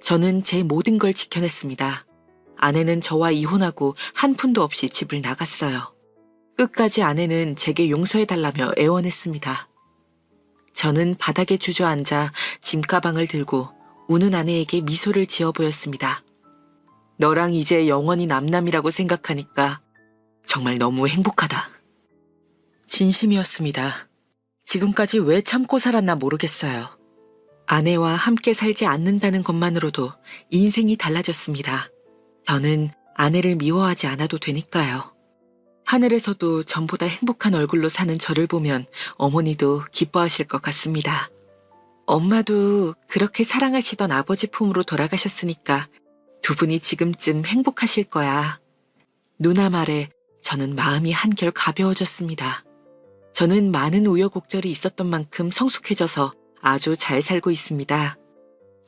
저는 제 모든 걸 지켜냈습니다. 아내는 저와 이혼하고 한 푼도 없이 집을 나갔어요. 끝까지 아내는 제게 용서해달라며 애원했습니다. 저는 바닥에 주저앉아 짐가방을 들고 우는 아내에게 미소를 지어 보였습니다. 너랑 이제 영원히 남남이라고 생각하니까 정말 너무 행복하다. 진심이었습니다. 지금까지 왜 참고 살았나 모르겠어요. 아내와 함께 살지 않는다는 것만으로도 인생이 달라졌습니다. 저는 아내를 미워하지 않아도 되니까요. 하늘에서도 전보다 행복한 얼굴로 사는 저를 보면 어머니도 기뻐하실 것 같습니다. 엄마도 그렇게 사랑하시던 아버지 품으로 돌아가셨으니까 두 분이 지금쯤 행복하실 거야. 누나 말에 저는 마음이 한결 가벼워졌습니다. 저는 많은 우여곡절이 있었던 만큼 성숙해져서 아주 잘 살고 있습니다.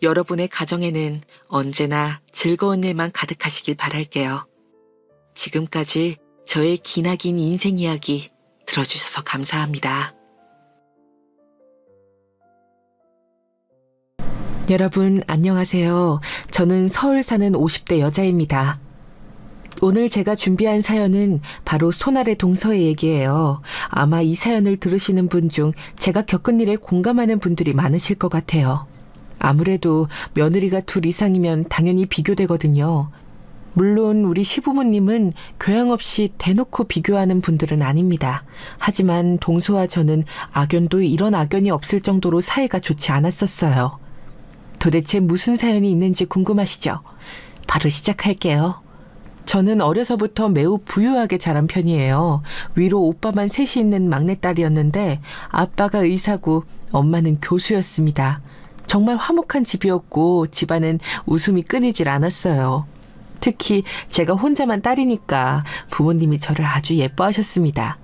여러분의 가정에는 언제나 즐거운 일만 가득하시길 바랄게요. 지금까지 저의 기나긴 인생 이야기 들어주셔서 감사합니다. 여러분 안녕하세요. 저는 서울 사는 50대 여자입니다. 오늘 제가 준비한 사연은 바로 손아래 동서의 얘기예요. 아마 이 사연을 들으시는 분 중 제가 겪은 일에 공감하는 분들이 많으실 것 같아요. 아무래도 며느리가 둘 이상이면 당연히 비교되거든요. 물론 우리 시부모님은 교양 없이 대놓고 비교하는 분들은 아닙니다. 하지만 동서와 저는 악연도 이런 악연이 없을 정도로 사이가 좋지 않았었어요. 도대체 무슨 사연이 있는지 궁금하시죠? 바로 시작할게요. 저는 어려서부터 매우 부유하게 자란 편이에요. 위로 오빠만 셋이 있는 막내딸이었는데 아빠가 의사고 엄마는 교수였습니다. 정말 화목한 집이었고 집안은 웃음이 끊이질 않았어요. 특히 제가 혼자만 딸이니까 부모님이 저를 아주 예뻐하셨습니다.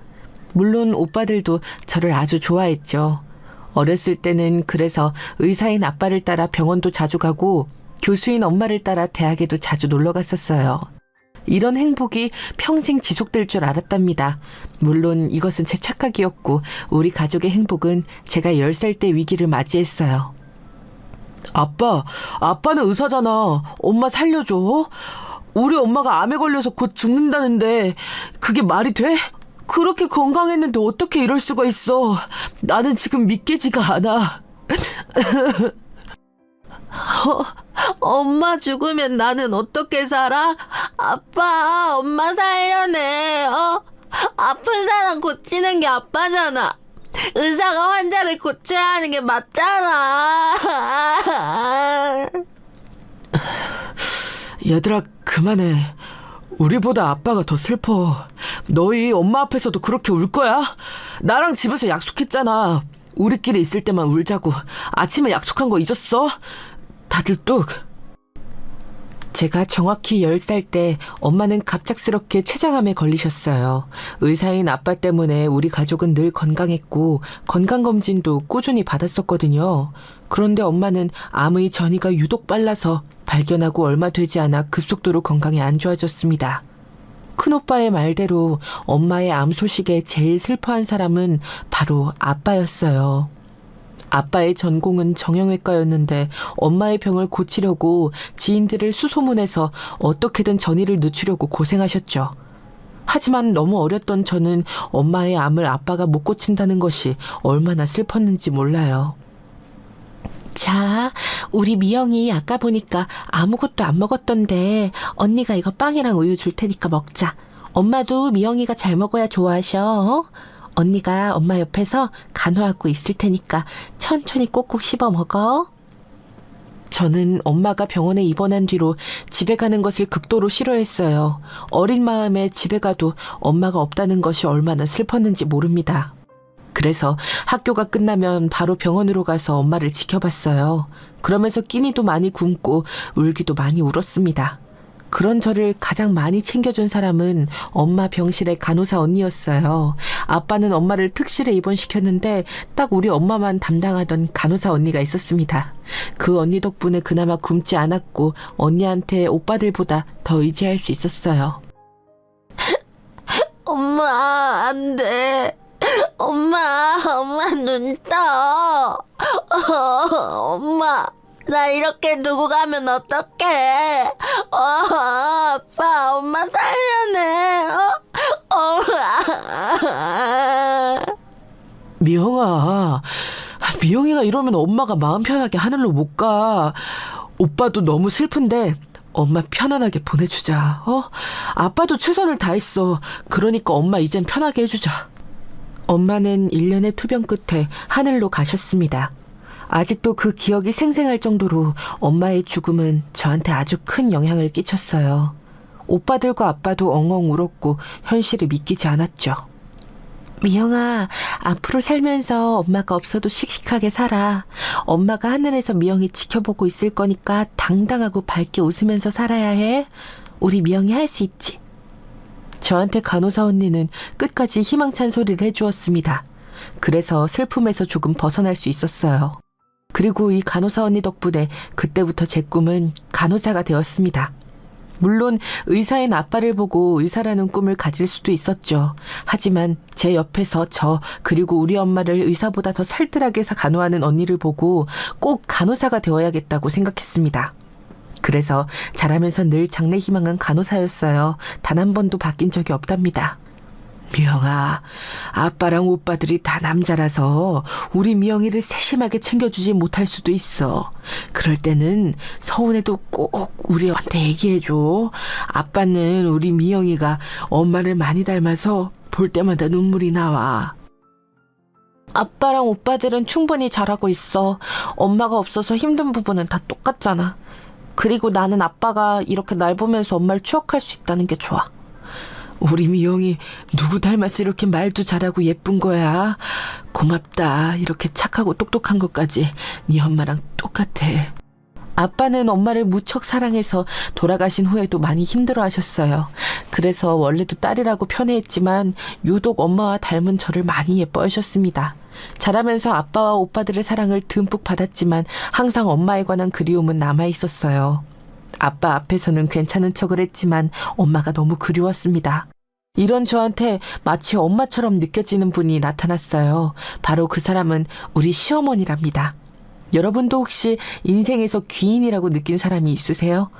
물론 오빠들도 저를 아주 좋아했죠. 어렸을 때는 그래서 의사인 아빠를 따라 병원도 자주 가고 교수인 엄마를 따라 대학에도 자주 놀러 갔었어요. 이런 행복이 평생 지속될 줄 알았답니다. 물론 이것은 제 착각이었고 우리 가족의 행복은 제가 10살 때 위기를 맞이했어요. 아빠는 의사잖아. 엄마 살려줘. 우리 엄마가 암에 걸려서 곧 죽는다는데 그게 말이 돼? 그렇게 건강했는데 어떻게 이럴 수가 있어. 나는 지금 믿기지가 않아. 엄마 죽으면 나는 어떻게 살아? 아빠, 엄마 살려내. 아픈 사람 고치는 게 아빠잖아. 의사가 환자를 고쳐야 하는 게 맞잖아. 얘들아, 그만해. 우리보다 아빠가 더 슬퍼. 너희 엄마 앞에서도 그렇게 울 거야? 나랑 집에서 약속했잖아. 우리끼리 있을 때만 울자고. 아침에 약속한 거 잊었어? 다들 뚝. 제가 정확히 10살 때 엄마는 갑작스럽게 췌장암에 걸리셨어요. 의사인 아빠 때문에 우리 가족은 늘 건강했고 건강검진도 꾸준히 받았었거든요. 그런데 엄마는 암의 전이가 유독 빨라서 발견하고 얼마 되지 않아 급속도로 건강이 안 좋아졌습니다. 큰오빠의 말대로 엄마의 암 소식에 제일 슬퍼한 사람은 바로 아빠였어요. 아빠의 전공은 정형외과였는데 엄마의 병을 고치려고 지인들을 수소문해서 어떻게든 전이를 늦추려고 고생하셨죠. 하지만 너무 어렸던 저는 엄마의 암을 아빠가 못 고친다는 것이 얼마나 슬펐는지 몰라요. 자, 우리 미영이 아까 보니까 아무것도 안 먹었던데 언니가 이거 빵이랑 우유 줄 테니까 먹자. 엄마도 미영이가 잘 먹어야 좋아하셔. 언니가 엄마 옆에서 간호하고 있을 테니까 천천히 꼭꼭 씹어 먹어. 저는 엄마가 병원에 입원한 뒤로 집에 가는 것을 극도로 싫어했어요. 어린 마음에 집에 가도 엄마가 없다는 것이 얼마나 슬펐는지 모릅니다. 그래서 학교가 끝나면 바로 병원으로 가서 엄마를 지켜봤어요. 그러면서 끼니도 많이 굶고 울기도 많이 울었습니다. 그런 저를 가장 많이 챙겨준 사람은 엄마 병실의 간호사 언니였어요. 아빠는 엄마를 특실에 입원시켰는데 딱 우리 엄마만 담당하던 간호사 언니가 있었습니다. 그 언니 덕분에 그나마 굶지 않았고 언니한테 오빠들보다 더 의지할 수 있었어요. 엄마, 안 돼. 엄마 눈 떠. 엄마, 나 이렇게 두고 가면 어떡해. 아빠, 엄마 살려내. 엄마. 미영이가 이러면 엄마가 마음 편하게 하늘로 못 가. 오빠도 너무 슬픈데 엄마 편안하게 보내주자. 아빠도 최선을 다했어. 그러니까 엄마 이젠 편하게 해주자. 엄마는 1년의 투병 끝에 하늘로 가셨습니다. 아직도 그 기억이 생생할 정도로 엄마의 죽음은 저한테 아주 큰 영향을 끼쳤어요. 오빠들과 아빠도 엉엉 울었고 현실을 믿기지 않았죠. 미영아, 앞으로 살면서 엄마가 없어도 씩씩하게 살아. 엄마가 하늘에서 미영이 지켜보고 있을 거니까 당당하고 밝게 웃으면서 살아야 해. 우리 미영이 할 수 있지. 저한테 간호사 언니는 끝까지 희망찬 소리를 해주었습니다. 그래서 슬픔에서 조금 벗어날 수 있었어요. 그리고 이 간호사 언니 덕분에 그때부터 제 꿈은 간호사가 되었습니다. 물론 의사인 아빠를 보고 의사라는 꿈을 가질 수도 있었죠. 하지만 제 옆에서 저 그리고 우리 엄마를 의사보다 더 살뜰하게 간호하는 언니를 보고 꼭 간호사가 되어야겠다고 생각했습니다. 그래서 자라면서 늘 장래 희망은 간호사였어요. 단 한 번도 바뀐 적이 없답니다. 미영아, 아빠랑 오빠들이 다 남자라서 우리 미영이를 세심하게 챙겨주지 못할 수도 있어. 그럴 때는 서운해도 꼭 우리한테 얘기해줘. 아빠는 우리 미영이가 엄마를 많이 닮아서 볼 때마다 눈물이 나와. 아빠랑 오빠들은 충분히 잘하고 있어. 엄마가 없어서 힘든 부분은 다 똑같잖아. 그리고 나는 아빠가 이렇게 날 보면서 엄마를 추억할 수 있다는 게 좋아. 우리 미영이 누구 닮아서 이렇게 말도 잘하고 예쁜 거야. 고맙다. 이렇게 착하고 똑똑한 것까지 네 엄마랑 똑같아. 아빠는 엄마를 무척 사랑해서 돌아가신 후에도 많이 힘들어하셨어요. 그래서 원래도 딸이라고 편애했지만 유독 엄마와 닮은 저를 많이 예뻐하셨습니다. 자라면서 아빠와 오빠들의 사랑을 듬뿍 받았지만 항상 엄마에 관한 그리움은 남아있었어요. 아빠 앞에서는 괜찮은 척을 했지만 엄마가 너무 그리웠습니다. 이런 저한테 마치 엄마처럼 느껴지는 분이 나타났어요. 바로 그 사람은 우리 시어머니랍니다. 여러분도 혹시 인생에서 귀인이라고 느낀 사람이 있으세요?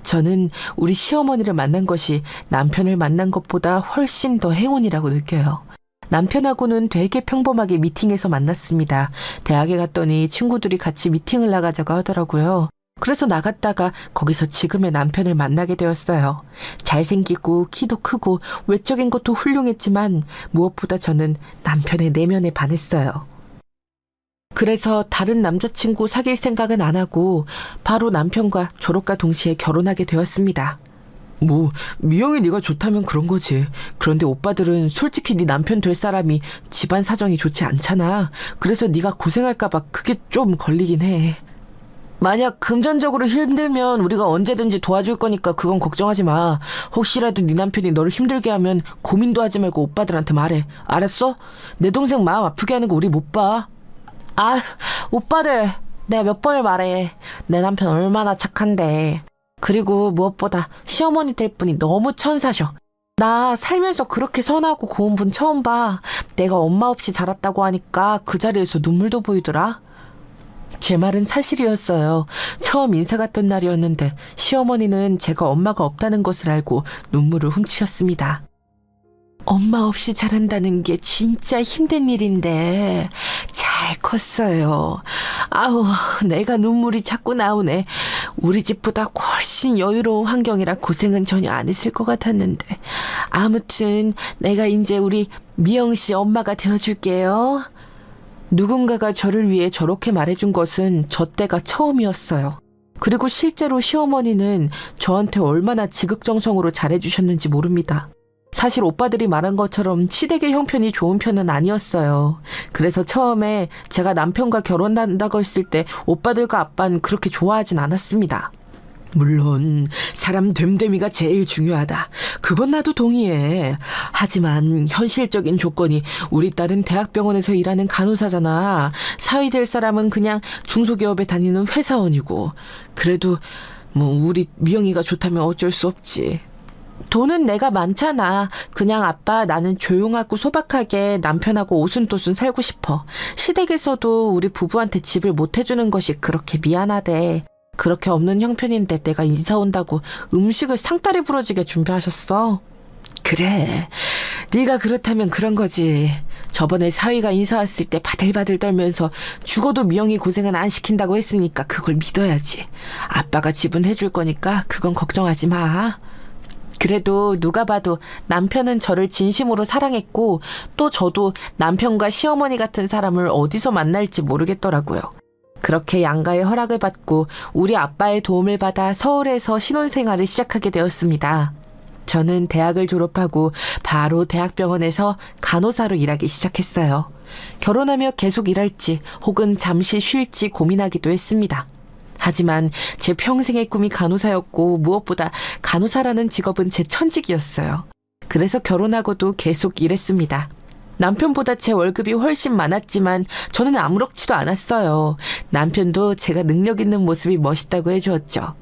저는 우리 시어머니를 만난 것이 남편을 만난 것보다 훨씬 더 행운이라고 느껴요. 남편하고는 되게 평범하게 미팅에서 만났습니다. 대학에 갔더니 친구들이 같이 미팅을 나가자고 하더라고요. 그래서 나갔다가 거기서 지금의 남편을 만나게 되었어요. 잘생기고 키도 크고 외적인 것도 훌륭했지만 무엇보다 저는 남편의 내면에 반했어요. 그래서 다른 남자친구 사귈 생각은 안 하고 바로 남편과 졸업과 동시에 결혼하게 되었습니다. 뭐 미영이 네가 좋다면 그런 거지. 그런데 오빠들은 솔직히 네 남편 될 사람이 집안 사정이 좋지 않잖아. 그래서 네가 고생할까 봐 그게 좀 걸리긴 해. 만약 금전적으로 힘들면 우리가 언제든지 도와줄 거니까 그건 걱정하지 마. 혹시라도 네 남편이 너를 힘들게 하면 고민도 하지 말고 오빠들한테 말해. 알았어? 내 동생 마음 아프게 하는 거 우리 못 봐. 아, 오빠들, 내가 몇 번을 말해. 내 남편 얼마나 착한데. 그리고 무엇보다 시어머니 될 분이 너무 천사셔. 나 살면서 그렇게 선하고 고운 분 처음 봐. 내가 엄마 없이 자랐다고 하니까 그 자리에서 눈물도 보이더라. 제 말은 사실이었어요. 처음 인사 갔던 날이었는데 시어머니는 제가 엄마가 없다는 것을 알고 눈물을 훔치셨습니다. 엄마 없이 자란다는 게 진짜 힘든 일인데 잘 컸어요. 아우, 내가 눈물이 자꾸 나오네. 우리 집보다 훨씬 여유로운 환경이라 고생은 전혀 안 했을 것 같았는데. 아무튼 내가 이제 우리 미영 씨 엄마가 되어줄게요. 누군가가 저를 위해 저렇게 말해준 것은 저 때가 처음이었어요. 그리고 실제로 시어머니는 저한테 얼마나 지극정성으로 잘해주셨는지 모릅니다. 사실 오빠들이 말한 것처럼 시댁의 형편이 좋은 편은 아니었어요. 그래서 처음에 제가 남편과 결혼한다고 했을 때 오빠들과 아빠는 그렇게 좋아하진 않았습니다. 물론 사람 됨됨이가 제일 중요하다. 그건 나도 동의해. 하지만 현실적인 조건이 우리 딸은 대학병원에서 일하는 간호사잖아. 사위 될 사람은 그냥 중소기업에 다니는 회사원이고. 그래도 뭐 우리 미영이가 좋다면 어쩔 수 없지. 돈은 내가 많잖아. 그냥 아빠 나는 조용하고 소박하게 남편하고 오순도순 살고 싶어. 시댁에서도 우리 부부한테 집을 못 해주는 것이 그렇게 미안하대. 그렇게 없는 형편인데 내가 인사 온다고 음식을 상다리 부러지게 준비하셨어. 그래, 네가 그렇다면 그런 거지. 저번에 사위가 인사 왔을 때 바들바들 떨면서 죽어도 미영이 고생은 안 시킨다고 했으니까 그걸 믿어야지. 아빠가 집은 해줄 거니까 그건 걱정하지 마. 그래도 누가 봐도 남편은 저를 진심으로 사랑했고 또 저도 남편과 시어머니 같은 사람을 어디서 만날지 모르겠더라고요. 그렇게 양가의 허락을 받고 우리 아빠의 도움을 받아 서울에서 신혼생활을 시작하게 되었습니다. 저는 대학을 졸업하고 바로 대학병원에서 간호사로 일하기 시작했어요. 결혼하며 계속 일할지 혹은 잠시 쉴지 고민하기도 했습니다. 하지만 제 평생의 꿈이 간호사였고 무엇보다 간호사라는 직업은 제 천직이었어요. 그래서 결혼하고도 계속 일했습니다. 남편보다 제 월급이 훨씬 많았지만 저는 아무렇지도 않았어요. 남편도 제가 능력 있는 모습이 멋있다고 해주었죠.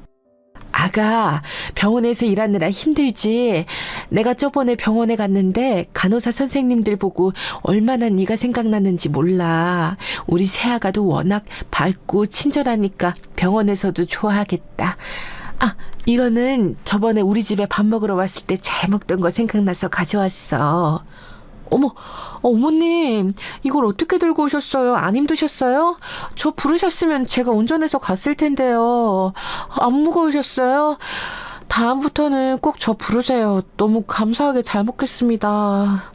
아가, 병원에서 일하느라 힘들지? 내가 저번에 병원에 갔는데 간호사 선생님들 보고 얼마나 네가 생각나는지 몰라. 우리 새아가도 워낙 밝고 친절하니까 병원에서도 좋아하겠다. 아, 이거는 저번에 우리 집에 밥 먹으러 왔을 때 잘 먹던 거 생각나서 가져왔어. 어머, 어머님, 이걸 어떻게 들고 오셨어요? 안 힘드셨어요? 저 부르셨으면 제가 운전해서 갔을 텐데요. 안 무거우셨어요? 다음부터는 꼭 저 부르세요. 너무 감사하게 잘 먹겠습니다.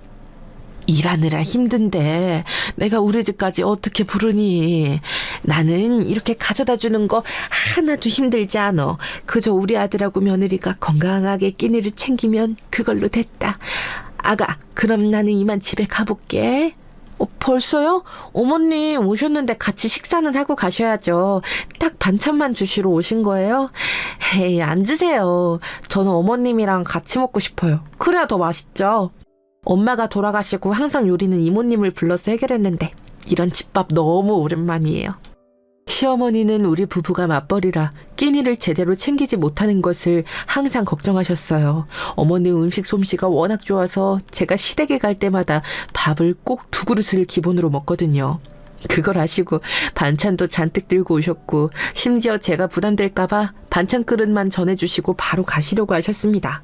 일하느라 힘든데 내가 우리 집까지 어떻게 부르니? 나는 이렇게 가져다 주는 거 하나도 힘들지 않아. 그저 우리 아들하고 며느리가 건강하게 끼니를 챙기면 그걸로 됐다. 아가, 그럼 나는 이만 집에 가볼게. 벌써요? 어머님 오셨는데 같이 식사는 하고 가셔야죠. 딱 반찬만 주시러 오신 거예요? 에이, 앉으세요. 저는 어머님이랑 같이 먹고 싶어요. 그래야 더 맛있죠. 엄마가 돌아가시고 항상 요리는 이모님을 불러서 해결했는데 이런 집밥 너무 오랜만이에요. 시어머니는 우리 부부가 맞벌이라 끼니를 제대로 챙기지 못하는 것을 항상 걱정하셨어요. 어머니 음식 솜씨가 워낙 좋아서 제가 시댁에 갈 때마다 밥을 꼭 2그릇을 기본으로 먹거든요. 그걸 아시고 반찬도 잔뜩 들고 오셨고, 심지어 제가 부담될까봐 반찬 그릇만 전해주시고 바로 가시려고 하셨습니다.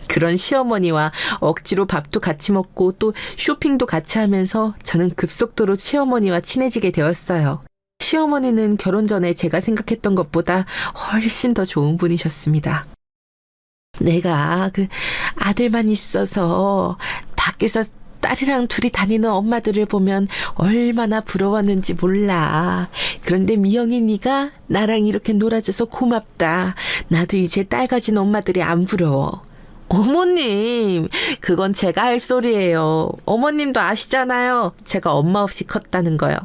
그런 시어머니와 억지로 밥도 같이 먹고 또 쇼핑도 같이 하면서 저는 급속도로 시어머니와 친해지게 되었어요. 시어머니는 결혼 전에 제가 생각했던 것보다 훨씬 더 좋은 분이셨습니다. 내가 아들만 있어서 밖에서 딸이랑 둘이 다니는 엄마들을 보면 얼마나 부러웠는지 몰라. 그런데 미영이 네가 나랑 이렇게 놀아줘서 고맙다. 나도 이제 딸 가진 엄마들이 안 부러워. 어머님, 그건 제가 할 소리예요. 어머님도 아시잖아요. 제가 엄마 없이 컸다는 거요.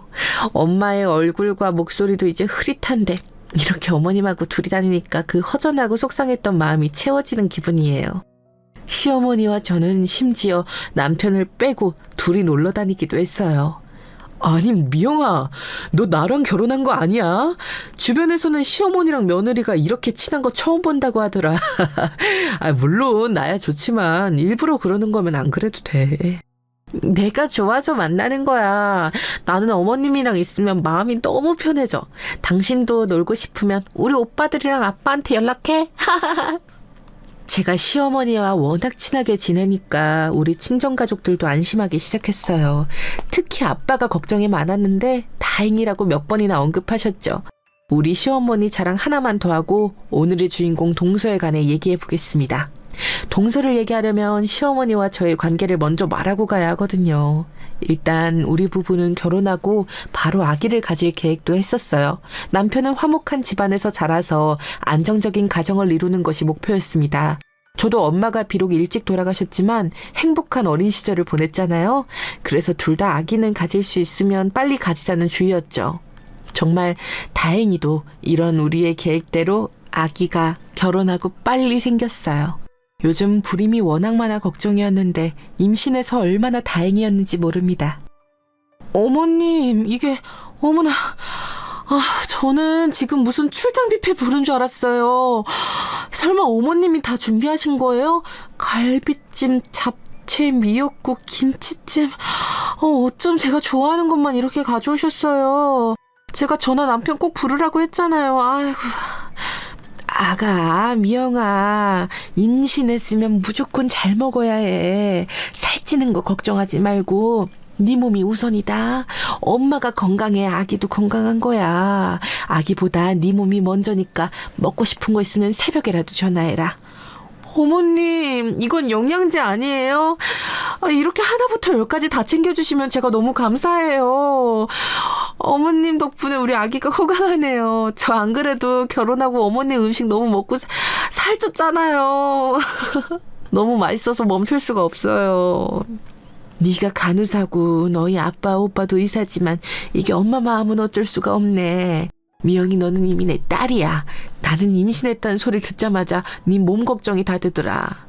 엄마의 얼굴과 목소리도 이제 흐릿한데 이렇게 어머님하고 둘이 다니니까 그 허전하고 속상했던 마음이 채워지는 기분이에요. 시어머니와 저는 심지어 남편을 빼고 둘이 놀러 다니기도 했어요. 아니, 미영아, 너 나랑 결혼한 거 아니야? 주변에서는 시어머니랑 며느리가 이렇게 친한 거 처음 본다고 하더라. 물론 나야 좋지만 일부러 그러는 거면 안 그래도 돼. 내가 좋아서 만나는 거야. 나는 어머님이랑 있으면 마음이 너무 편해져. 당신도 놀고 싶으면 우리 오빠들이랑 아빠한테 연락해. 제가 시어머니와 워낙 친하게 지내니까 우리 친정가족들도 안심하기 시작했어요. 특히 아빠가 걱정이 많았는데 다행이라고 몇 번이나 언급하셨죠. 우리 시어머니 자랑 하나만 더 하고 오늘의 주인공 동서에 관해 얘기해 보겠습니다. 동서를 얘기하려면 시어머니와 저의 관계를 먼저 말하고 가야 하거든요. 일단 우리 부부는 결혼하고 바로 아기를 가질 계획도 했었어요. 남편은 화목한 집안에서 자라서 안정적인 가정을 이루는 것이 목표였습니다. 저도 엄마가 비록 일찍 돌아가셨지만 행복한 어린 시절을 보냈잖아요. 그래서 둘 다 아기는 가질 수 있으면 빨리 가지자는 주의였죠. 정말 다행히도 이런 우리의 계획대로 아기가 결혼하고 빨리 생겼어요. 요즘 불임이 워낙 많아 걱정이었는데 임신해서 얼마나 다행이었는지 모릅니다. 어머님, 이게 어머나, 저는 지금 무슨 출장 뷔페 부른 줄 알았어요. 설마 어머님이 다 준비하신 거예요? 갈비찜, 잡채, 미역국, 김치찜. 어쩜 제가 좋아하는 것만 이렇게 가져오셨어요. 제가 전화 남편 꼭 부르라고 했잖아요. 아이고. 아가, 미영아, 임신했으면 무조건 잘 먹어야 해. 살찌는 거 걱정하지 말고 네 몸이 우선이다. 엄마가 건강해 아기도 건강한 거야. 아기보다 네 몸이 먼저니까 먹고 싶은 거 있으면 새벽에라도 전화해라. 어머님, 이건 영양제 아니에요? 이렇게 하나부터 10까지 다 챙겨주시면 제가 너무 감사해요. 어머님 덕분에 우리 아기가 호강하네요. 저 안 그래도 결혼하고 어머님 음식 너무 먹고 살쪘잖아요. 너무 맛있어서 멈출 수가 없어요. 네가 간호사고 너희 아빠 오빠도 의사지만 이게 엄마 마음은 어쩔 수가 없네. 미영이, 너는 이미 내 딸이야. 나는 임신했다는 소리 듣자마자 네 몸 걱정이 다 되더라.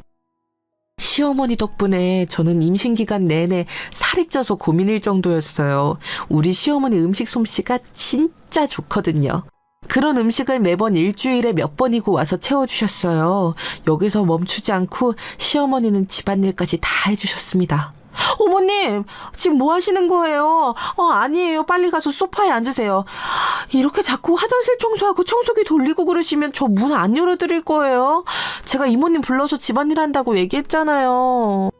시어머니 덕분에 저는 임신 기간 내내 살이 쪄서 고민일 정도였어요. 우리 시어머니 음식 솜씨가 진짜 좋거든요. 그런 음식을 매번 일주일에 몇 번이고 와서 채워주셨어요. 여기서 멈추지 않고 시어머니는 집안일까지 다 해주셨습니다. 어머님, 지금 뭐 하시는 거예요? 아니에요. 빨리 가서 소파에 앉으세요. 이렇게 자꾸 화장실 청소하고 청소기 돌리고 그러시면 저 문 안 열어드릴 거예요. 제가 이모님 불러서 집안일 한다고 얘기했잖아요.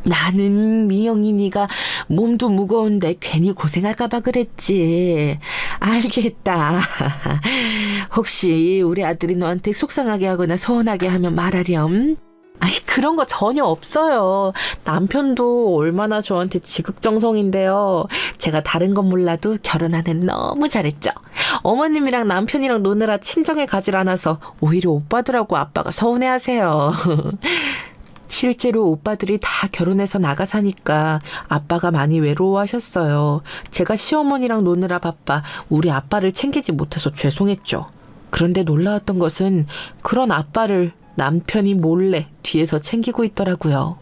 나는 미영이 네가 몸도 무거운데 괜히 고생할까봐 그랬지. 알겠다. 혹시 우리 아들이 너한테 속상하게 하거나 서운하게 하면 말하렴. 그런 거 전혀 없어요. 남편도 얼마나 저한테 지극정성인데요. 제가 다른 건 몰라도 결혼 안엔 너무 잘했죠. 어머님이랑 남편이랑 노느라 친정에 가질 않아서 오히려 오빠들하고 아빠가 서운해하세요. 실제로 오빠들이 다 결혼해서 나가 사니까 아빠가 많이 외로워하셨어요. 제가 시어머니랑 노느라 바빠 우리 아빠를 챙기지 못해서 죄송했죠. 그런데 놀라웠던 것은 그런 아빠를 남편이 몰래 뒤에서 챙기고 있더라고요.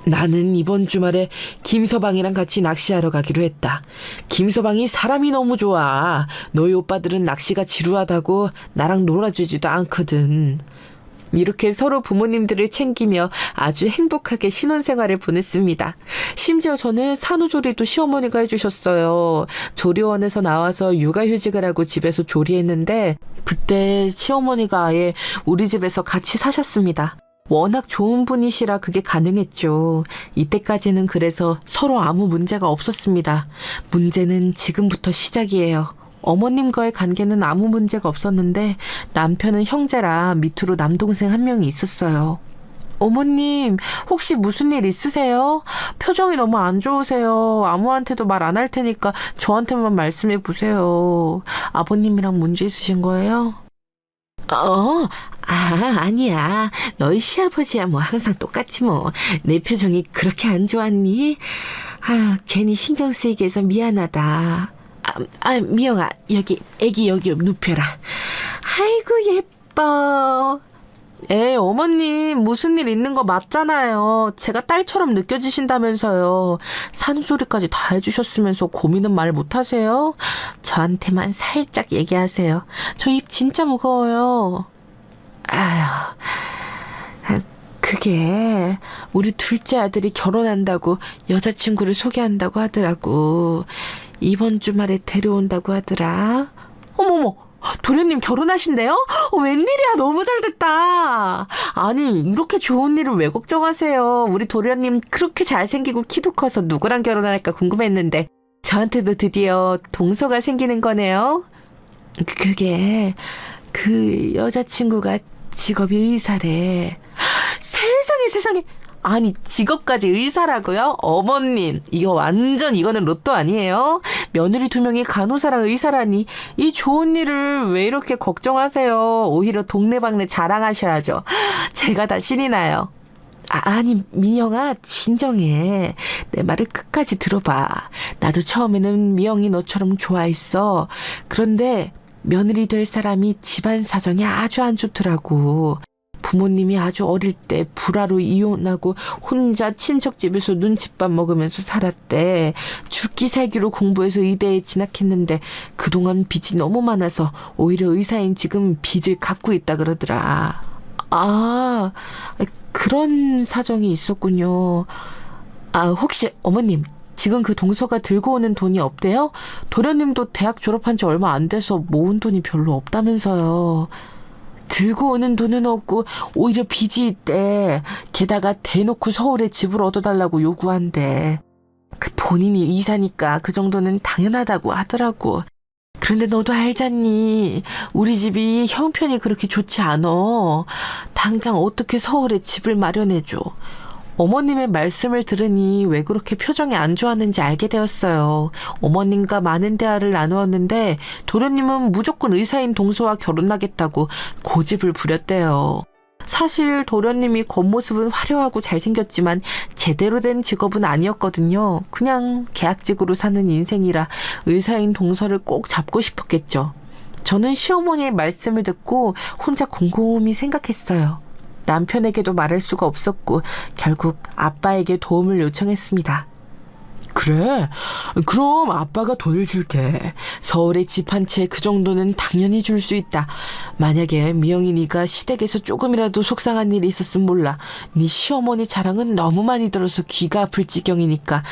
나는 이번 주말에 김서방이랑 같이 낚시하러 가기로 했다. 김서방이 사람이 너무 좋아. 너희 오빠들은 낚시가 지루하다고 나랑 놀아주지도 않거든. 이렇게 서로 부모님들을 챙기며 아주 행복하게 신혼생활을 보냈습니다. 심지어 저는 산후조리도 시어머니가 해주셨어요. 조리원에서 나와서 육아휴직을 하고 집에서 조리했는데 그때 시어머니가 아예 우리 집에서 같이 사셨습니다. 워낙 좋은 분이시라 그게 가능했죠. 이때까지는 그래서 서로 아무 문제가 없었습니다. 문제는 지금부터 시작이에요. 어머님과의 관계는 아무 문제가 없었는데 남편은 형제라 밑으로 남동생 한 명이 있었어요. 어머님, 혹시 무슨 일 있으세요? 표정이 너무 안 좋으세요. 아무한테도 말 안 할 테니까 저한테만 말씀해 보세요. 아버님이랑 문제 있으신 거예요? 아니야. 너희 시아버지야 뭐 항상 똑같지 뭐. 내 표정이 그렇게 안 좋았니? 괜히 신경 쓰이게 해서 미안하다. 미영아, 애기 여기 눕혀라. 아이고, 예뻐. 어머님, 무슨 일 있는 거 맞잖아요. 제가 딸처럼 느껴지신다면서요. 산후조리까지 다 해주셨으면서 고민은 말 못하세요? 저한테만 살짝 얘기하세요. 저 입 진짜 무거워요. 그게 우리 둘째 아들이 결혼한다고 여자친구를 소개한다고 하더라고. 이번 주말에 데려온다고 하더라. 어머머, 도련님 결혼하신대요? 웬일이야, 너무 잘됐다. 아니, 이렇게 좋은 일을 왜 걱정하세요? 우리 도련님 그렇게 잘생기고 키도 커서 누구랑 결혼할까 궁금했는데 저한테도 드디어 동서가 생기는 거네요. 그게 그 여자친구가 직업이 의사래. 세상에. 아니, 직업까지 의사라고요? 어머님, 이거는 로또 아니에요? 며느리 2명이 간호사랑 의사라니 이 좋은 일을 왜 이렇게 걱정하세요? 오히려 동네방네 자랑하셔야죠. 제가 다 신이 나요. 아니, 민영아, 진정해. 내 말을 끝까지 들어봐. 나도 처음에는 미영이 너처럼 좋아했어. 그런데 며느리 될 사람이 집안 사정이 아주 안 좋더라고. 부모님이 아주 어릴 때 불화로 이혼하고 혼자 친척집에서 눈칫밥 먹으면서 살았대. 죽기 살기로 공부해서 의대에 진학했는데 그동안 빚이 너무 많아서 오히려 의사인 지금 빚을 갚고 있다 그러더라. 그런 사정이 있었군요. 혹시 어머님, 지금 그 동서가 들고 오는 돈이 없대요? 도련님도 대학 졸업한 지 얼마 안 돼서 모은 돈이 별로 없다면서요. 들고 오는 돈은 없고 오히려 빚이 있대. 게다가 대놓고 서울에 집을 얻어달라고 요구한대. 그 본인이 의사니까 그 정도는 당연하다고 하더라고. 그런데 너도 알잖니. 우리 집이 형편이 그렇게 좋지 않어. 당장 어떻게 서울에 집을 마련해줘. 어머님의 말씀을 들으니 왜 그렇게 표정이 안 좋았는지 알게 되었어요. 어머님과 많은 대화를 나누었는데 도련님은 무조건 의사인 동서와 결혼하겠다고 고집을 부렸대요. 사실 도련님이 겉모습은 화려하고 잘생겼지만 제대로 된 직업은 아니었거든요. 그냥 계약직으로 사는 인생이라 의사인 동서를 꼭 잡고 싶었겠죠. 저는 시어머니의 말씀을 듣고 혼자 곰곰이 생각했어요. 남편에게도 말할 수가 없었고 결국 아빠에게 도움을 요청했습니다. 그래, 그럼 아빠가 돈을 줄게. 서울에 집 한 채 그 정도는 당연히 줄 수 있다. 만약에 미영이 네가 시댁에서 조금이라도 속상한 일이 있었으면 몰라. 네 시어머니 자랑은 너무 많이 들어서 귀가 아플 지경이니까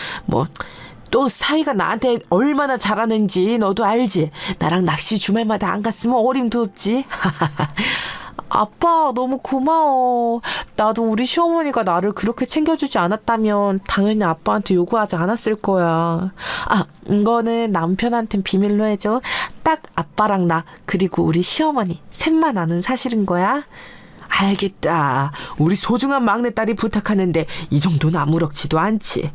또 사위가 나한테 얼마나 잘하는지 너도 알지. 나랑 낚시 주말마다 안 갔으면 어림도 없지. 아빠, 너무 고마워. 나도 우리 시어머니가 나를 그렇게 챙겨주지 않았다면 당연히 아빠한테 요구하지 않았을 거야. 이거는 남편한텐 비밀로 해줘. 딱 아빠랑 나 그리고 우리 시어머니 셋만 아는 사실인 거야. 알겠다. 우리 소중한 막내딸이 부탁하는데 이 정도는 아무렇지도 않지.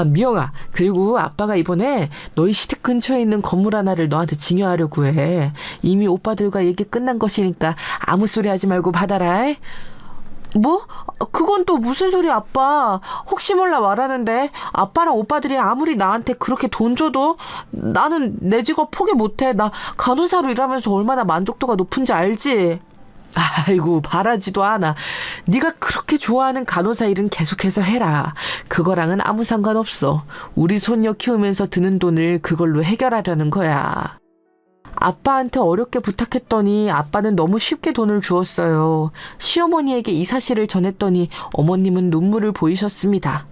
미영아, 그리고 아빠가 이번에 너희 시댁 근처에 있는 건물 하나를 너한테 증여하려고 해. 이미 오빠들과 얘기 끝난 것이니까 아무 소리 하지 말고 받아라. 뭐? 그건 또 무슨 소리야, 아빠. 혹시 몰라 말하는데 아빠랑 오빠들이 아무리 나한테 그렇게 돈 줘도 나는 내 직업 포기 못해. 나 간호사로 일하면서 얼마나 만족도가 높은지 알지? 아이고, 바라지도 않아. 네가 그렇게 좋아하는 간호사 일은 계속해서 해라. 그거랑은 아무 상관없어. 우리 손녀 키우면서 드는 돈을 그걸로 해결하려는 거야. 아빠한테 어렵게 부탁했더니 아빠는 너무 쉽게 돈을 주었어요. 시어머니에게 이 사실을 전했더니 어머님은 눈물을 보이셨습니다.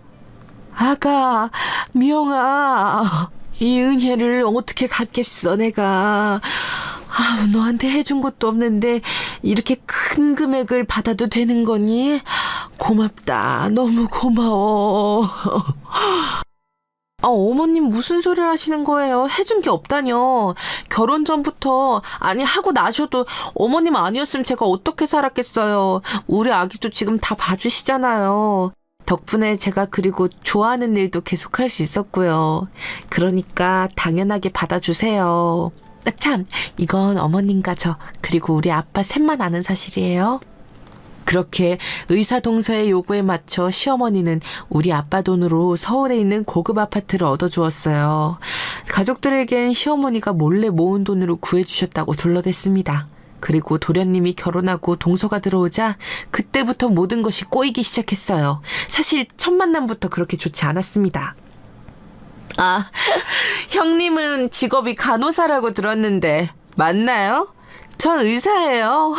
아가, 미영아, 이 은혜를 어떻게 갚겠어, 내가. 아우, 너한테 해준 것도 없는데 이렇게 큰 금액을 받아도 되는 거니? 고맙다. 너무 고마워. 어머님 무슨 소리를 하시는 거예요? 해준 게 없다뇨. 결혼 전부터, 아니 하고 나셔도 어머님 아니었으면 제가 어떻게 살았겠어요. 우리 아기도 지금 다 봐주시잖아요. 덕분에 제가 그리고 좋아하는 일도 계속할 수 있었고요. 그러니까 당연하게 받아주세요. 참, 이건 어머님과 저 그리고 우리 아빠 셋만 아는 사실이에요. 그렇게 의사 동서의 요구에 맞춰 시어머니는 우리 아빠 돈으로 서울에 있는 고급 아파트를 얻어주었어요. 가족들에겐 시어머니가 몰래 모은 돈으로 구해주셨다고 둘러댔습니다. 그리고 도련님이 결혼하고 동서가 들어오자 그때부터 모든 것이 꼬이기 시작했어요. 사실 첫 만남부터 그렇게 좋지 않았습니다. 아, 형님은 직업이 간호사라고 들었는데 맞나요? 전 의사예요.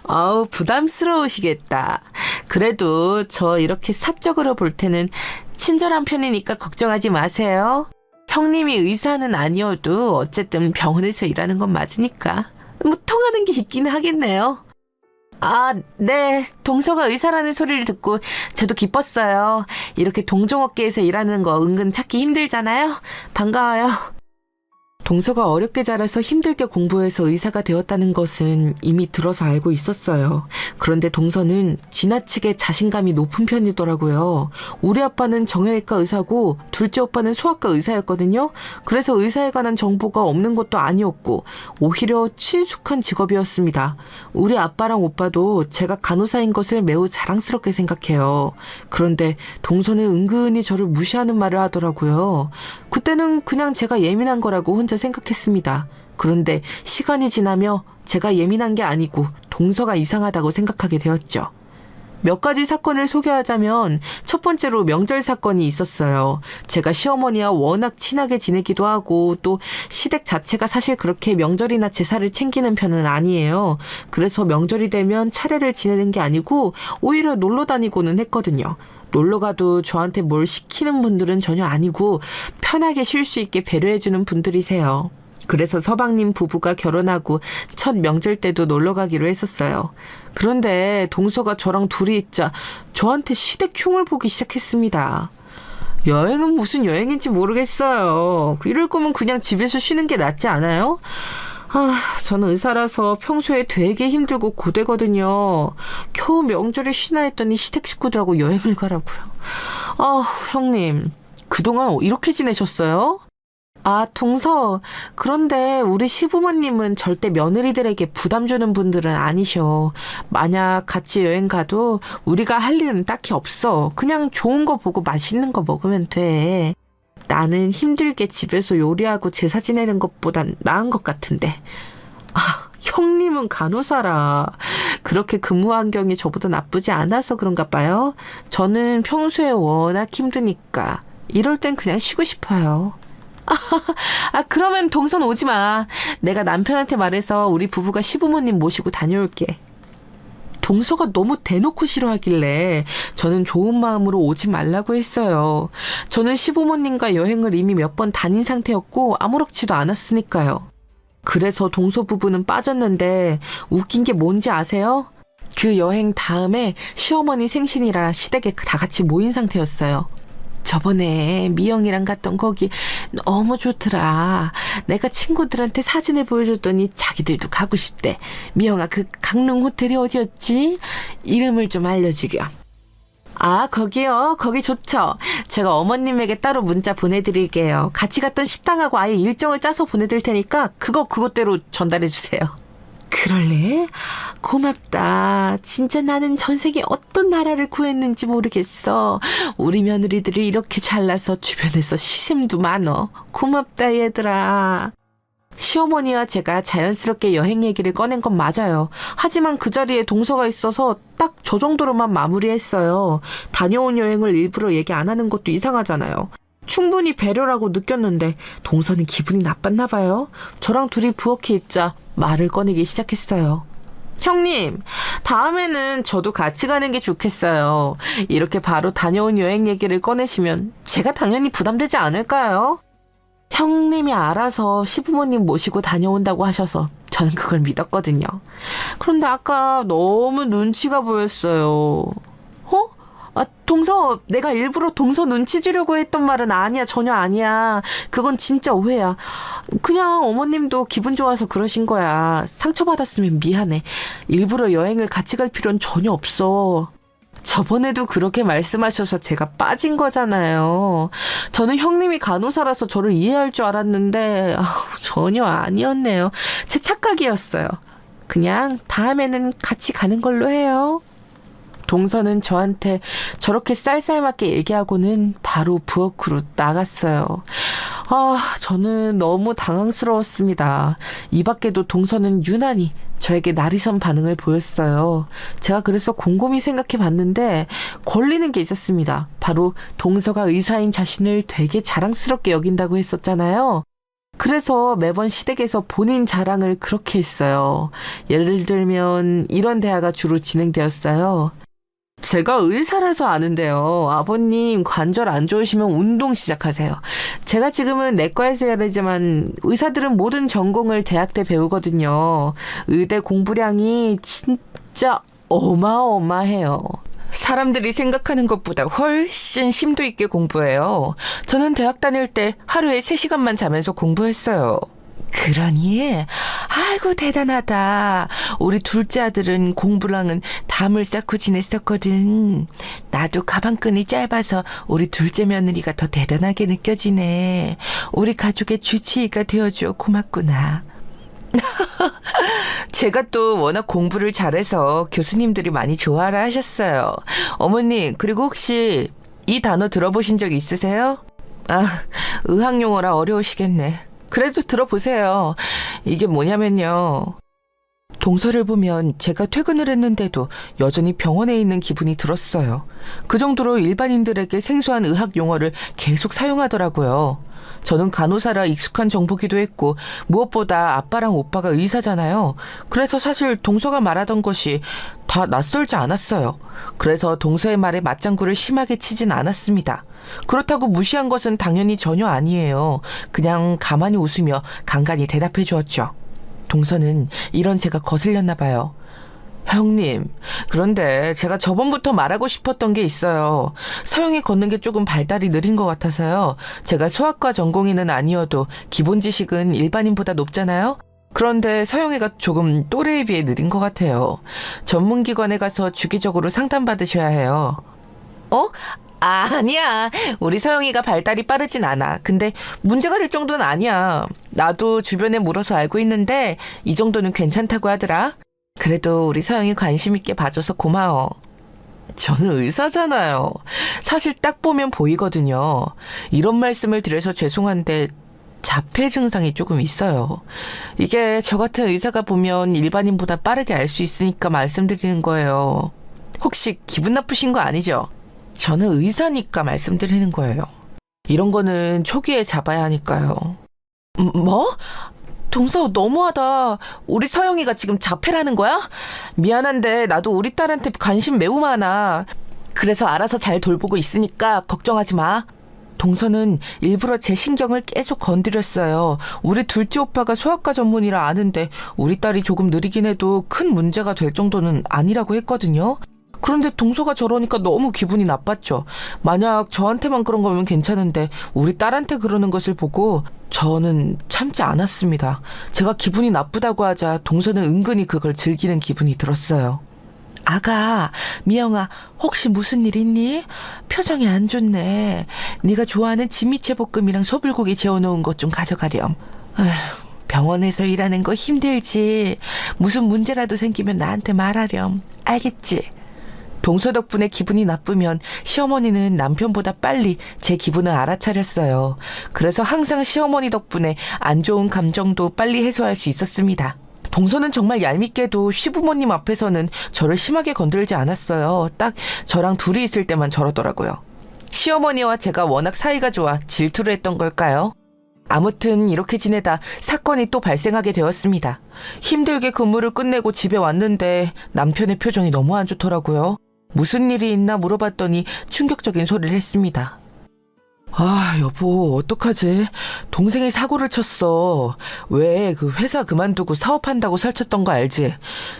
아우, 부담스러우시겠다. 그래도 저 이렇게 사적으로 볼 때는 친절한 편이니까 걱정하지 마세요. 형님이 의사는 아니어도 어쨌든 병원에서 일하는 건 맞으니까 뭐 통하는 게 있긴 하겠네요. 아, 네. 동서가 의사라는 소리를 듣고 저도 기뻤어요. 이렇게 동종업계에서 일하는 거 은근 찾기 힘들잖아요. 반가워요. 동서가 어렵게 자라서 힘들게 공부해서 의사가 되었다는 것은 이미 들어서 알고 있었어요. 그런데 동서는 지나치게 자신감이 높은 편이더라고요. 우리 아빠는 정형외과 의사고 둘째 오빠는 소아과 의사였거든요. 그래서 의사에 관한 정보가 없는 것도 아니었고 오히려 친숙한 직업이었습니다. 우리 아빠랑 오빠도 제가 간호사인 것을 매우 자랑스럽게 생각해요. 그런데 동서는 은근히 저를 무시하는 말을 하더라고요. 그때는 그냥 제가 예민한 거라고 혼자 생각했습니다. 그런데 시간이 지나며 제가 예민한 게 아니고 동서가 이상하다고 생각하게 되었죠. 몇 가지 사건을 소개하자면 첫 번째로 명절 사건이 있었어요. 제가 시어머니와 워낙 친하게 지내기도 하고 또 시댁 자체가 사실 그렇게 명절이나 제사를 챙기는 편은 아니에요. 그래서 명절이 되면 차례를 지내는 게 아니고 오히려 놀러 다니고는 했거든요. 놀러 가도 저한테 뭘 시키는 분들은 전혀 아니고 편하게 쉴 수 있게 배려해주는 분들이세요. 그래서 서방님 부부가 결혼하고 첫 명절 때도 놀러 가기로 했었어요. 그런데 동서가 저랑 둘이 있자 저한테 시댁 흉을 보기 시작했습니다. 여행은 무슨 여행인지 모르겠어요. 이럴 거면 그냥 집에서 쉬는 게 낫지 않아요? 저는 의사라서 평소에 되게 힘들고 고되거든요. 겨우 명절에 쉬나 했더니 시댁 식구들하고 여행을 가라고요. 형님, 그동안 이렇게 지내셨어요? 동서, 그런데 우리 시부모님은 절대 며느리들에게 부담 주는 분들은 아니셔. 만약 같이 여행 가도 우리가 할 일은 딱히 없어. 그냥 좋은 거 보고 맛있는 거 먹으면 돼. 나는 힘들게 집에서 요리하고 제사 지내는 것보단 나은 것 같은데. 형님은 간호사라. 그렇게 근무 환경이 저보다 나쁘지 않아서 그런가 봐요. 저는 평소에 워낙 힘드니까 이럴 땐 그냥 쉬고 싶어요. 그러면 동선 오지 마. 내가 남편한테 말해서 우리 부부가 시부모님 모시고 다녀올게. 동서가 너무 대놓고 싫어하길래 저는 좋은 마음으로 오지 말라고 했어요. 저는 시부모님과 여행을 이미 몇 번 다닌 상태였고 아무렇지도 않았으니까요. 그래서 동서 부부는 빠졌는데 웃긴 게 뭔지 아세요? 그 여행 다음에 시어머니 생신이라 시댁에 다 같이 모인 상태였어요. 저번에 미영이랑 갔던 거기 너무 좋더라. 내가 친구들한테 사진을 보여줬더니 자기들도 가고 싶대. 미영아, 그 강릉 호텔이 어디였지? 이름을 좀 알려주렴. 거기요. 거기 좋죠. 제가 어머님에게 따로 문자 보내드릴게요. 같이 갔던 식당하고 아예 일정을 짜서 보내드릴 테니까 그것대로 전달해주세요. 그럴래? 고맙다. 진짜 나는 전세계 어떤 나라를 구했는지 모르겠어. 우리 며느리들이 이렇게 잘나서 주변에서 시샘도 많어. 고맙다 얘들아. 시어머니와 제가 자연스럽게 여행 얘기를 꺼낸 건 맞아요. 하지만 그 자리에 동서가 있어서 딱 저 정도로만 마무리했어요. 다녀온 여행을 일부러 얘기 안 하는 것도 이상하잖아요. 충분히 배려라고 느꼈는데 동서는 기분이 나빴나 봐요. 저랑 둘이 부엌에 있자 말을 꺼내기 시작했어요. 형님, 다음에는 저도 같이 가는 게 좋겠어요. 이렇게 바로 다녀온 여행 얘기를 꺼내시면 제가 당연히 부담되지 않을까요? 형님이 알아서 시부모님 모시고 다녀온다고 하셔서 저는 그걸 믿었거든요. 그런데 아까 너무 눈치가 보였어요. 어? 동서, 내가 일부러 동서 눈치 주려고 했던 말은 아니야. 전혀 아니야. 그건 진짜 오해야. 그냥 어머님도 기분 좋아서 그러신 거야. 상처받았으면 미안해. 일부러 여행을 같이 갈 필요는 전혀 없어. 저번에도 그렇게 말씀하셔서 제가 빠진 거잖아요. 저는 형님이 간호사라서 저를 이해할 줄 알았는데 전혀 아니었네요. 제 착각이었어요. 그냥 다음에는 같이 가는 걸로 해요. 동서는 저한테 저렇게 쌀쌀맞게 얘기하고는 바로 부엌으로 나갔어요. 저는 너무 당황스러웠습니다. 이 밖에도 동서는 유난히 저에게 날이선 반응을 보였어요. 제가 그래서 곰곰이 생각해 봤는데 걸리는 게 있었습니다. 바로 동서가 의사인 자신을 되게 자랑스럽게 여긴다고 했었잖아요. 그래서 매번 시댁에서 본인 자랑을 그렇게 했어요. 예를 들면 이런 대화가 주로 진행되었어요. 제가 의사라서 아는데요. 아버님 관절 안 좋으시면 운동 시작하세요. 제가 지금은 내과에서 일하지만 의사들은 모든 전공을 대학 때 배우거든요. 의대 공부량이 진짜 어마어마해요. 사람들이 생각하는 것보다 훨씬 심도 있게 공부해요. 저는 대학 다닐 때 하루에 3시간만 자면서 공부했어요. 그러니 아이고 대단하다. 우리 둘째 아들은 공부랑은 담을 쌓고 지냈었거든. 나도 가방끈이 짧아서 우리 둘째 며느리가 더 대단하게 느껴지네. 우리 가족의 주치의가 되어줘 고맙구나. 제가 또 워낙 공부를 잘해서 교수님들이 많이 좋아라 하셨어요. 어머니, 그리고 혹시 이 단어 들어보신 적 있으세요? 의학용어라 어려우시겠네. 그래도 들어보세요. 이게 뭐냐면요. 동서를 보면 제가 퇴근을 했는데도 여전히 병원에 있는 기분이 들었어요. 그 정도로 일반인들에게 생소한 의학 용어를 계속 사용하더라고요. 저는 간호사라 익숙한 정보기도 했고 무엇보다 아빠랑 오빠가 의사잖아요. 그래서 사실 동서가 말하던 것이 다 낯설지 않았어요. 그래서 동서의 말에 맞장구를 심하게 치진 않았습니다. 그렇다고 무시한 것은 당연히 전혀 아니에요. 그냥 가만히 웃으며 간간히 대답해 주었죠. 동서는 이런 제가 거슬렸나 봐요. 형님, 그런데 제가 저번부터 말하고 싶었던 게 있어요. 서영이 걷는 게 조금 발달이 느린 것 같아서요. 제가 소아과 전공의는 아니어도 기본 지식은 일반인보다 높잖아요. 그런데 서영이가 조금 또래에 비해 느린 것 같아요. 전문기관에 가서 주기적으로 상담받으셔야 해요. 아니야. 우리 서영이가 발달이 빠르진 않아. 근데 문제가 될 정도는 아니야. 나도 주변에 물어서 알고 있는데 이 정도는 괜찮다고 하더라. 그래도 우리 서영이 관심 있게 봐줘서 고마워. 저는 의사잖아요. 사실 딱 보면 보이거든요. 이런 말씀을 드려서 죄송한데 자폐 증상이 조금 있어요. 이게 저 같은 의사가 보면 일반인보다 빠르게 알 수 있으니까 말씀드리는 거예요. 혹시 기분 나쁘신 거 아니죠? 저는 의사니까 말씀드리는 거예요. 이런 거는 초기에 잡아야 하니까요. 뭐? 동서 너무하다. 우리 서영이가 지금 자폐라는 거야? 미안한데 나도 우리 딸한테 관심 매우 많아. 그래서 알아서 잘 돌보고 있으니까 걱정하지 마. 동서는 일부러 제 신경을 계속 건드렸어요. 우리 둘째 오빠가 소아과 전문이라 아는데 우리 딸이 조금 느리긴 해도 큰 문제가 될 정도는 아니라고 했거든요. 그런데 동서가 저러니까 너무 기분이 나빴죠. 만약 저한테만 그런 거면 괜찮은데 우리 딸한테 그러는 것을 보고 저는 참지 않았습니다. 제가 기분이 나쁘다고 하자 동서는 은근히 그걸 즐기는 기분이 들었어요. 아가, 미영아, 혹시 무슨 일 있니? 표정이 안 좋네. 네가 좋아하는 진미채볶음이랑 소불고기 재워놓은 것 좀 가져가렴. 병원에서 일하는 거 힘들지. 무슨 문제라도 생기면 나한테 말하렴. 알겠지? 동서 덕분에 기분이 나쁘면 시어머니는 남편보다 빨리 제 기분을 알아차렸어요. 그래서 항상 시어머니 덕분에 안 좋은 감정도 빨리 해소할 수 있었습니다. 동서는 정말 얄밉게도 시부모님 앞에서는 저를 심하게 건들지 않았어요. 딱 저랑 둘이 있을 때만 저러더라고요. 시어머니와 제가 워낙 사이가 좋아 질투를 했던 걸까요? 아무튼 이렇게 지내다 사건이 또 발생하게 되었습니다. 힘들게 근무를 끝내고 집에 왔는데 남편의 표정이 너무 안 좋더라고요. 무슨 일이 있나 물어봤더니 충격적인 소리를 했습니다. 아, 여보, 어떡하지? 동생이 사고를 쳤어. 왜 그 회사 그만두고 사업한다고 설쳤던 거 알지?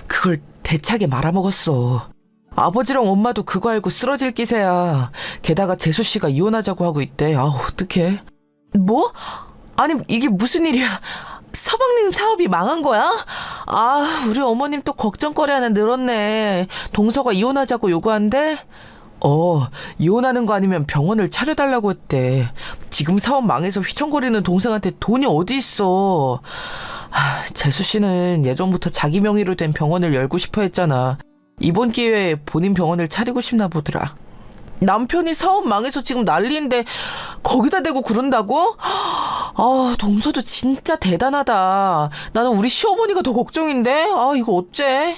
그걸 대차게 말아먹었어. 아버지랑 엄마도 그거 알고 쓰러질 기세야. 게다가 재수 씨가 이혼하자고 하고 있대. 아, 어떡해? 뭐? 아니, 이게 무슨 일이야? 서방님 사업이 망한 거야? 아, 우리 어머님 또 걱정거리 하나 늘었네. 동서가 이혼하자고 요구한대? 이혼하는 거 아니면 병원을 차려달라고 했대. 지금 사업 망해서 휘청거리는 동생한테 돈이 어디 있어. 재수 씨는 예전부터 자기 명의로 된 병원을 열고 싶어 했잖아. 이번 기회에 본인 병원을 차리고 싶나 보더라. 남편이 사업 망해서 지금 난리인데 거기다 대고 그런다고? 아, 동서도 진짜 대단하다. 나는 우리 시어머니가 더 걱정인데? 아, 이거 어째?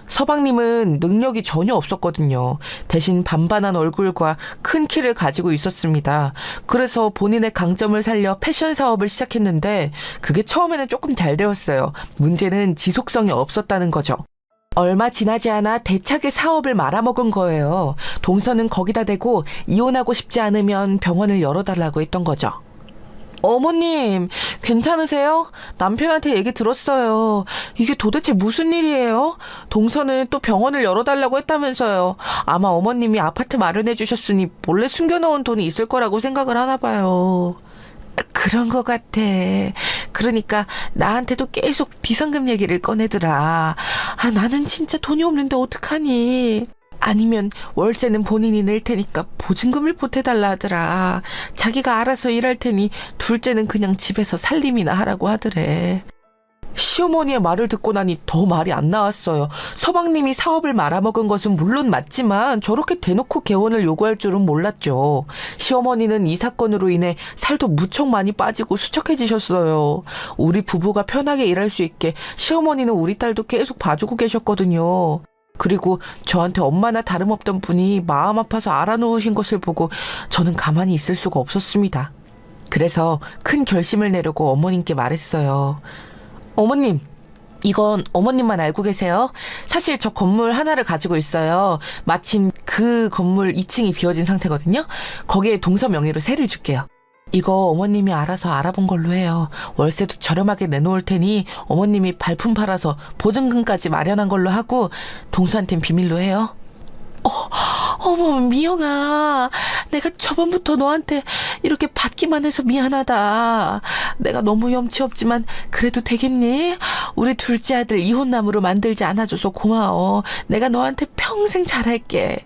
서방님은 능력이 전혀 없었거든요. 대신 반반한 얼굴과 큰 키를 가지고 있었습니다. 그래서 본인의 강점을 살려 패션 사업을 시작했는데 그게 처음에는 조금 잘 되었어요. 문제는 지속성이 없었다는 거죠. 얼마 지나지 않아 대차게 사업을 말아먹은 거예요. 동서는 거기다 대고 이혼하고 싶지 않으면 병원을 열어달라고 했던 거죠. 어머님, 괜찮으세요? 남편한테 얘기 들었어요. 이게 도대체 무슨 일이에요? 동서는 또 병원을 열어달라고 했다면서요. 아마 어머님이 아파트 마련해 주셨으니 몰래 숨겨놓은 돈이 있을 거라고 생각을 하나 봐요. 그런 것 같아. 그러니까 나한테도 계속 비상금 얘기를 꺼내더라. 아, 나는 진짜 돈이 없는데 어떡하니? 아니면 월세는 본인이 낼 테니까 보증금을 보태달라 하더라. 자기가 알아서 일할 테니 둘째는 그냥 집에서 살림이나 하라고 하더래. 시어머니의 말을 듣고 나니 더 말이 안 나왔어요. 서방님이 사업을 말아먹은 것은 물론 맞지만 저렇게 대놓고 개원을 요구할 줄은 몰랐죠. 시어머니는 이 사건으로 인해 살도 무척 많이 빠지고 수척해지셨어요. 우리 부부가 편하게 일할 수 있게 시어머니는 우리 딸도 계속 봐주고 계셨거든요. 그리고 저한테 엄마나 다름없던 분이 마음 아파서 알아놓으신 것을 보고 저는 가만히 있을 수가 없었습니다. 그래서 큰 결심을 내려고 어머님께 말했어요. 어머님, 이건 어머님만 알고 계세요? 사실 저 건물 하나를 가지고 있어요. 마침 그 건물 2층이 비어진 상태거든요. 거기에 동서 명의로 세를 줄게요. 이거 어머님이 알아서 알아본 걸로 해요. 월세도 저렴하게 내놓을 테니 어머님이 발품 팔아서 보증금까지 마련한 걸로 하고 동서한텐 비밀로 해요. 어머, 미영아. 내가 저번부터 너한테 이렇게 받기만 해서 미안하다. 내가 너무 염치 없지만 그래도 되겠니? 우리 둘째 아들 이혼남으로 만들지 않아줘서 고마워. 내가 너한테 평생 잘할게.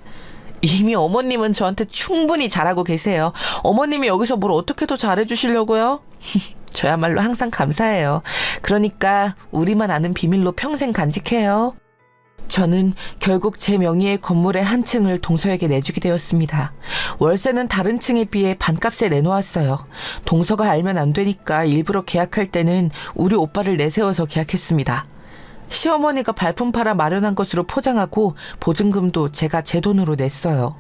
이미 어머님은 저한테 충분히 잘하고 계세요. 어머님이 여기서 뭘 어떻게 더 잘해주시려고요? 저야말로 항상 감사해요. 그러니까 우리만 아는 비밀로 평생 간직해요. 저는 결국 제 명의의 건물의 한 층을 동서에게 내주게 되었습니다. 월세는 다른 층에 비해 반값에 내놓았어요. 동서가 알면 안 되니까 일부러 계약할 때는 우리 오빠를 내세워서 계약했습니다. 시어머니가 발품 팔아 마련한 것으로 포장하고 보증금도 제가 제 돈으로 냈어요.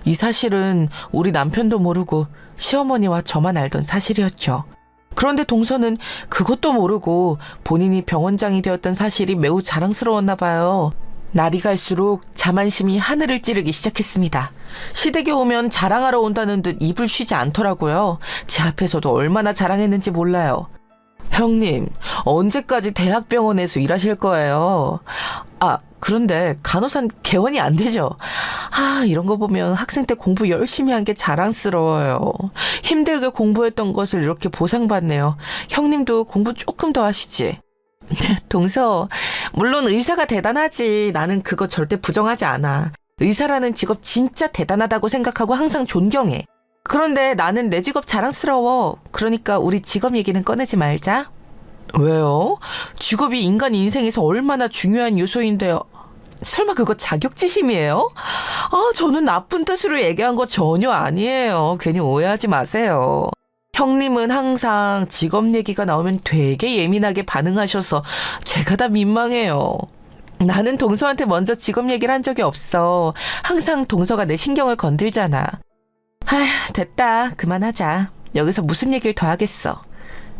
이 사실은 우리 남편도 모르고 시어머니와 저만 알던 사실이었죠. 그런데 동서는 그것도 모르고 본인이 병원장이 되었던 사실이 매우 자랑스러웠나 봐요. 날이 갈수록 자만심이 하늘을 찌르기 시작했습니다. 시댁에 오면 자랑하러 온다는 듯 입을 쉬지 않더라고요. 제 앞에서도 얼마나 자랑했는지 몰라요. 형님, 언제까지 대학병원에서 일하실 거예요? 아, 그런데 간호사는 개원이 안 되죠. 아, 이런 거 보면 학생 때 공부 열심히 한 게 자랑스러워요. 힘들게 공부했던 것을 이렇게 보상받네요. 형님도 공부 조금 더 하시지. 동서, 물론 의사가 대단하지. 나는 그거 절대 부정하지 않아. 의사라는 직업 진짜 대단하다고 생각하고 항상 존경해. 그런데 나는 내 직업 자랑스러워. 그러니까 우리 직업 얘기는 꺼내지 말자. 왜요? 직업이 인간 인생에서 얼마나 중요한 요소인데요. 설마 그거 자격지심이에요? 저는 나쁜 뜻으로 얘기한 거 전혀 아니에요. 괜히 오해하지 마세요. 형님은 항상 직업 얘기가 나오면 되게 예민하게 반응하셔서 제가 다 민망해요. 나는 동서한테 먼저 직업 얘기를 한 적이 없어. 항상 동서가 내 신경을 건들잖아. 아휴, 됐다. 그만하자. 여기서 무슨 얘기를 더 하겠어.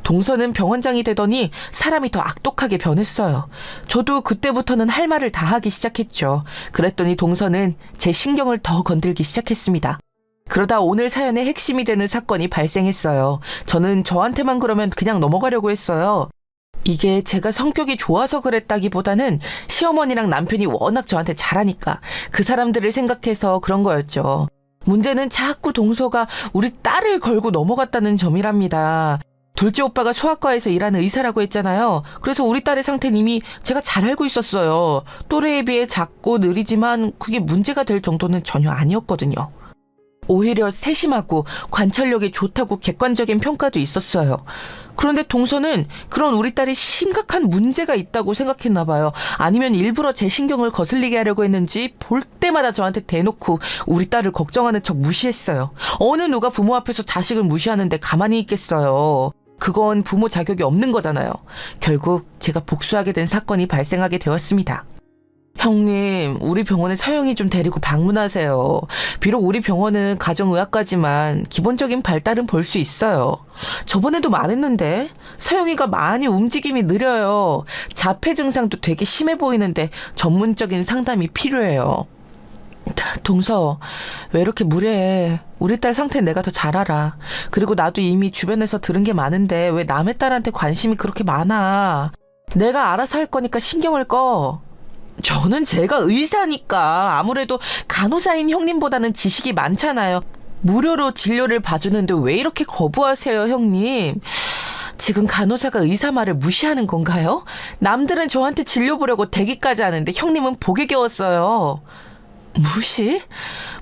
동서는 병원장이 되더니 사람이 더 악독하게 변했어요. 저도 그때부터는 할 말을 다 하기 시작했죠. 그랬더니 동서는 제 신경을 더 건들기 시작했습니다. 그러다 오늘 사연의 핵심이 되는 사건이 발생했어요. 저는 저한테만 그러면 그냥 넘어가려고 했어요. 이게 제가 성격이 좋아서 그랬다기보다는 시어머니랑 남편이 워낙 저한테 잘하니까 그 사람들을 생각해서 그런 거였죠. 문제는 자꾸 동서가 우리 딸을 걸고 넘어갔다는 점이랍니다. 둘째 오빠가 소아과에서 일하는 의사라고 했잖아요. 그래서 우리 딸의 상태는 이미 제가 잘 알고 있었어요. 또래에 비해 작고 느리지만 그게 문제가 될 정도는 전혀 아니었거든요. 오히려 세심하고 관찰력이 좋다고 객관적인 평가도 있었어요. 그런데 동서는 그런 우리 딸이 심각한 문제가 있다고 생각했나 봐요. 아니면 일부러 제 신경을 거슬리게 하려고 했는지 볼 때마다 저한테 대놓고 우리 딸을 걱정하는 척 무시했어요. 어느 누가 부모 앞에서 자식을 무시하는데 가만히 있겠어요. 그건 부모 자격이 없는 거잖아요. 결국 제가 복수하게 된 사건이 발생하게 되었습니다. 형님, 우리 병원에 서영이 좀 데리고 방문하세요. 비록 우리 병원은 가정의학과지만 기본적인 발달은 볼 수 있어요. 저번에도 말했는데 서영이가 많이 움직임이 느려요. 자폐 증상도 되게 심해 보이는데 전문적인 상담이 필요해요. 동서, 왜 이렇게 무례해. 우리 딸 상태 내가 더 잘 알아. 그리고 나도 이미 주변에서 들은 게 많은데 왜 남의 딸한테 관심이 그렇게 많아. 내가 알아서 할 거니까 신경을 꺼. 저는 제가 의사니까 아무래도 간호사인 형님보다는 지식이 많잖아요. 무료로 진료를 봐주는데 왜 이렇게 거부하세요, 형님? 지금 간호사가 의사 말을 무시하는 건가요? 남들은 저한테 진료 보려고 대기까지 하는데 형님은 복에 겨웠어요. 무시?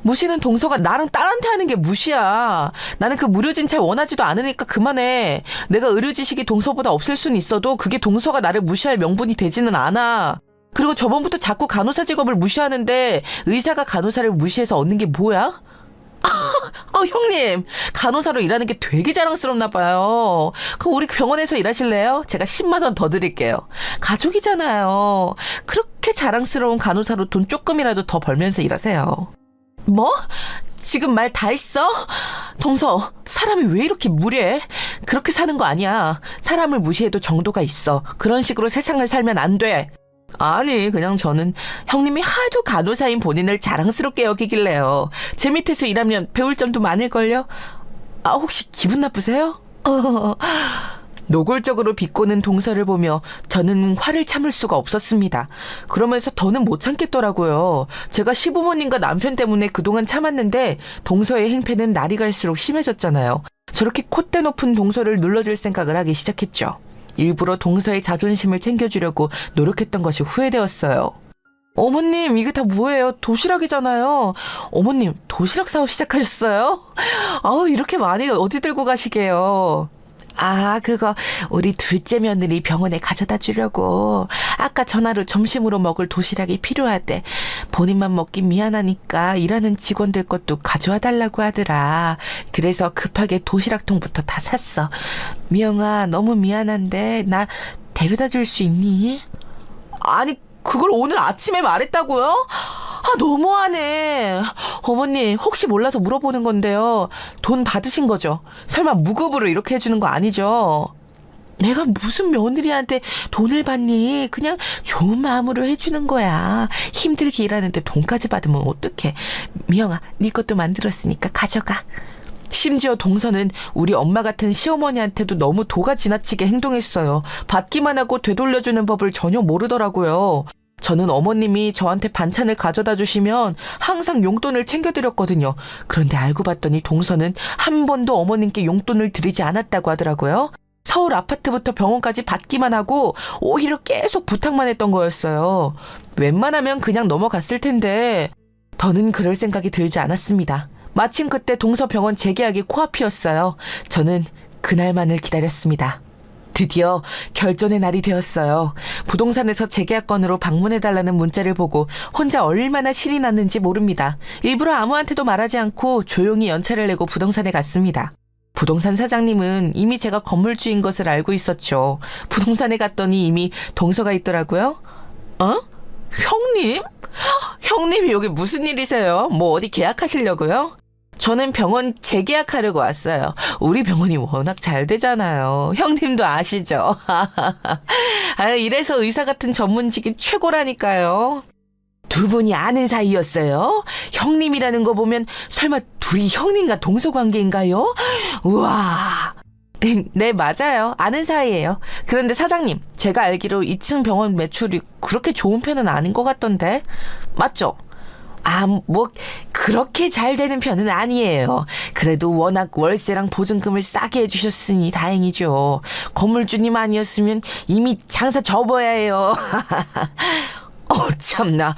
무시는 동서가 나랑 딸한테 하는 게 무시야. 나는 그 무료 진찰 원하지도 않으니까 그만해. 내가 의료 지식이 동서보다 없을 순 있어도 그게 동서가 나를 무시할 명분이 되지는 않아. 그리고 저번부터 자꾸 간호사 직업을 무시하는데 의사가 간호사를 무시해서 얻는 게 뭐야? 형님, 간호사로 일하는 게 되게 자랑스럽나 봐요. 그럼 우리 병원에서 일하실래요? 제가 10만 원 더 드릴게요. 가족이잖아요. 그렇게 자랑스러운 간호사로 돈 조금이라도 더 벌면서 일하세요. 뭐? 지금 말 다 했어? 동서, 사람이 왜 이렇게 무례해? 그렇게 사는 거 아니야. 사람을 무시해도 정도가 있어. 그런 식으로 세상을 살면 안 돼. 아니, 그냥 저는 형님이 하도 간호사인 본인을 자랑스럽게 여기길래요. 제 밑에서 일하면 배울 점도 많을걸요? 혹시 기분 나쁘세요? 노골적으로 비꼬는 동서를 보며 저는 화를 참을 수가 없었습니다. 그러면서 더는 못 참겠더라고요. 제가 시부모님과 남편 때문에 그동안 참았는데 동서의 행패는 날이 갈수록 심해졌잖아요. 저렇게 콧대 높은 동서를 눌러줄 생각을 하기 시작했죠. 일부러 동서의 자존심을 챙겨주려고 노력했던 것이 후회되었어요. 어머님, 이게 다 뭐예요? 도시락이잖아요. 어머님, 도시락 사업 시작하셨어요? 이렇게 많이 어디 들고 가시게요? 그거 우리 둘째 며느리 병원에 가져다 주려고. 아까 전화로 점심으로 먹을 도시락이 필요하대. 본인만 먹기 미안하니까 일하는 직원들 것도 가져와 달라고 하더라. 그래서 급하게 도시락통부터 다 샀어. 미영아, 너무 미안한데 나 데려다 줄 수 있니? 아니, 그걸 오늘 아침에 말했다고요? 너무하네. 어머니, 혹시 몰라서 물어보는 건데요. 돈 받으신 거죠? 설마 무급으로 이렇게 해주는 거 아니죠? 내가 무슨 며느리한테 돈을 받니? 그냥 좋은 마음으로 해주는 거야. 힘들게 일하는데 돈까지 받으면 어떡해. 미영아, 네 것도 만들었으니까 가져가. 심지어 동서는 우리 엄마 같은 시어머니한테도 너무 도가 지나치게 행동했어요. 받기만 하고 되돌려주는 법을 전혀 모르더라고요. 저는 어머님이 저한테 반찬을 가져다 주시면 항상 용돈을 챙겨드렸거든요. 그런데 알고 봤더니 동서는 한 번도 어머님께 용돈을 드리지 않았다고 하더라고요. 서울 아파트부터 병원까지 받기만 하고 오히려 계속 부탁만 했던 거였어요. 웬만하면 그냥 넘어갔을 텐데 더는 그럴 생각이 들지 않았습니다. 마침 그때 동서 병원 재계약이 코앞이었어요. 저는 그날만을 기다렸습니다. 드디어 결전의 날이 되었어요. 부동산에서 재계약건으로 방문해달라는 문자를 보고 혼자 얼마나 신이 났는지 모릅니다. 일부러 아무한테도 말하지 않고 조용히 연차를 내고 부동산에 갔습니다. 부동산 사장님은 이미 제가 건물주인 것을 알고 있었죠. 부동산에 갔더니 이미 동서가 있더라고요. 어? 형님? 형님이 여기 무슨 일이세요? 뭐 어디 계약하시려고요? 저는 병원 재계약하려고 왔어요. 우리 병원이 워낙 잘 되잖아요. 형님도 아시죠? 이래서 의사 같은 전문직이 최고라니까요. 두 분이 아는 사이였어요? 형님이라는 거 보면 설마 둘이 형님과 동서 관계인가요? 우와. 네, 맞아요. 아는 사이예요. 그런데 사장님, 제가 알기로 2층 병원 매출이 그렇게 좋은 편은 아닌 것 같던데. 맞죠? 뭐 그렇게 잘 되는 편은 아니에요. 그래도 워낙 월세랑 보증금을 싸게 해주셨으니 다행이죠. 건물주님 아니었으면 이미 장사 접어야 해요. 참나.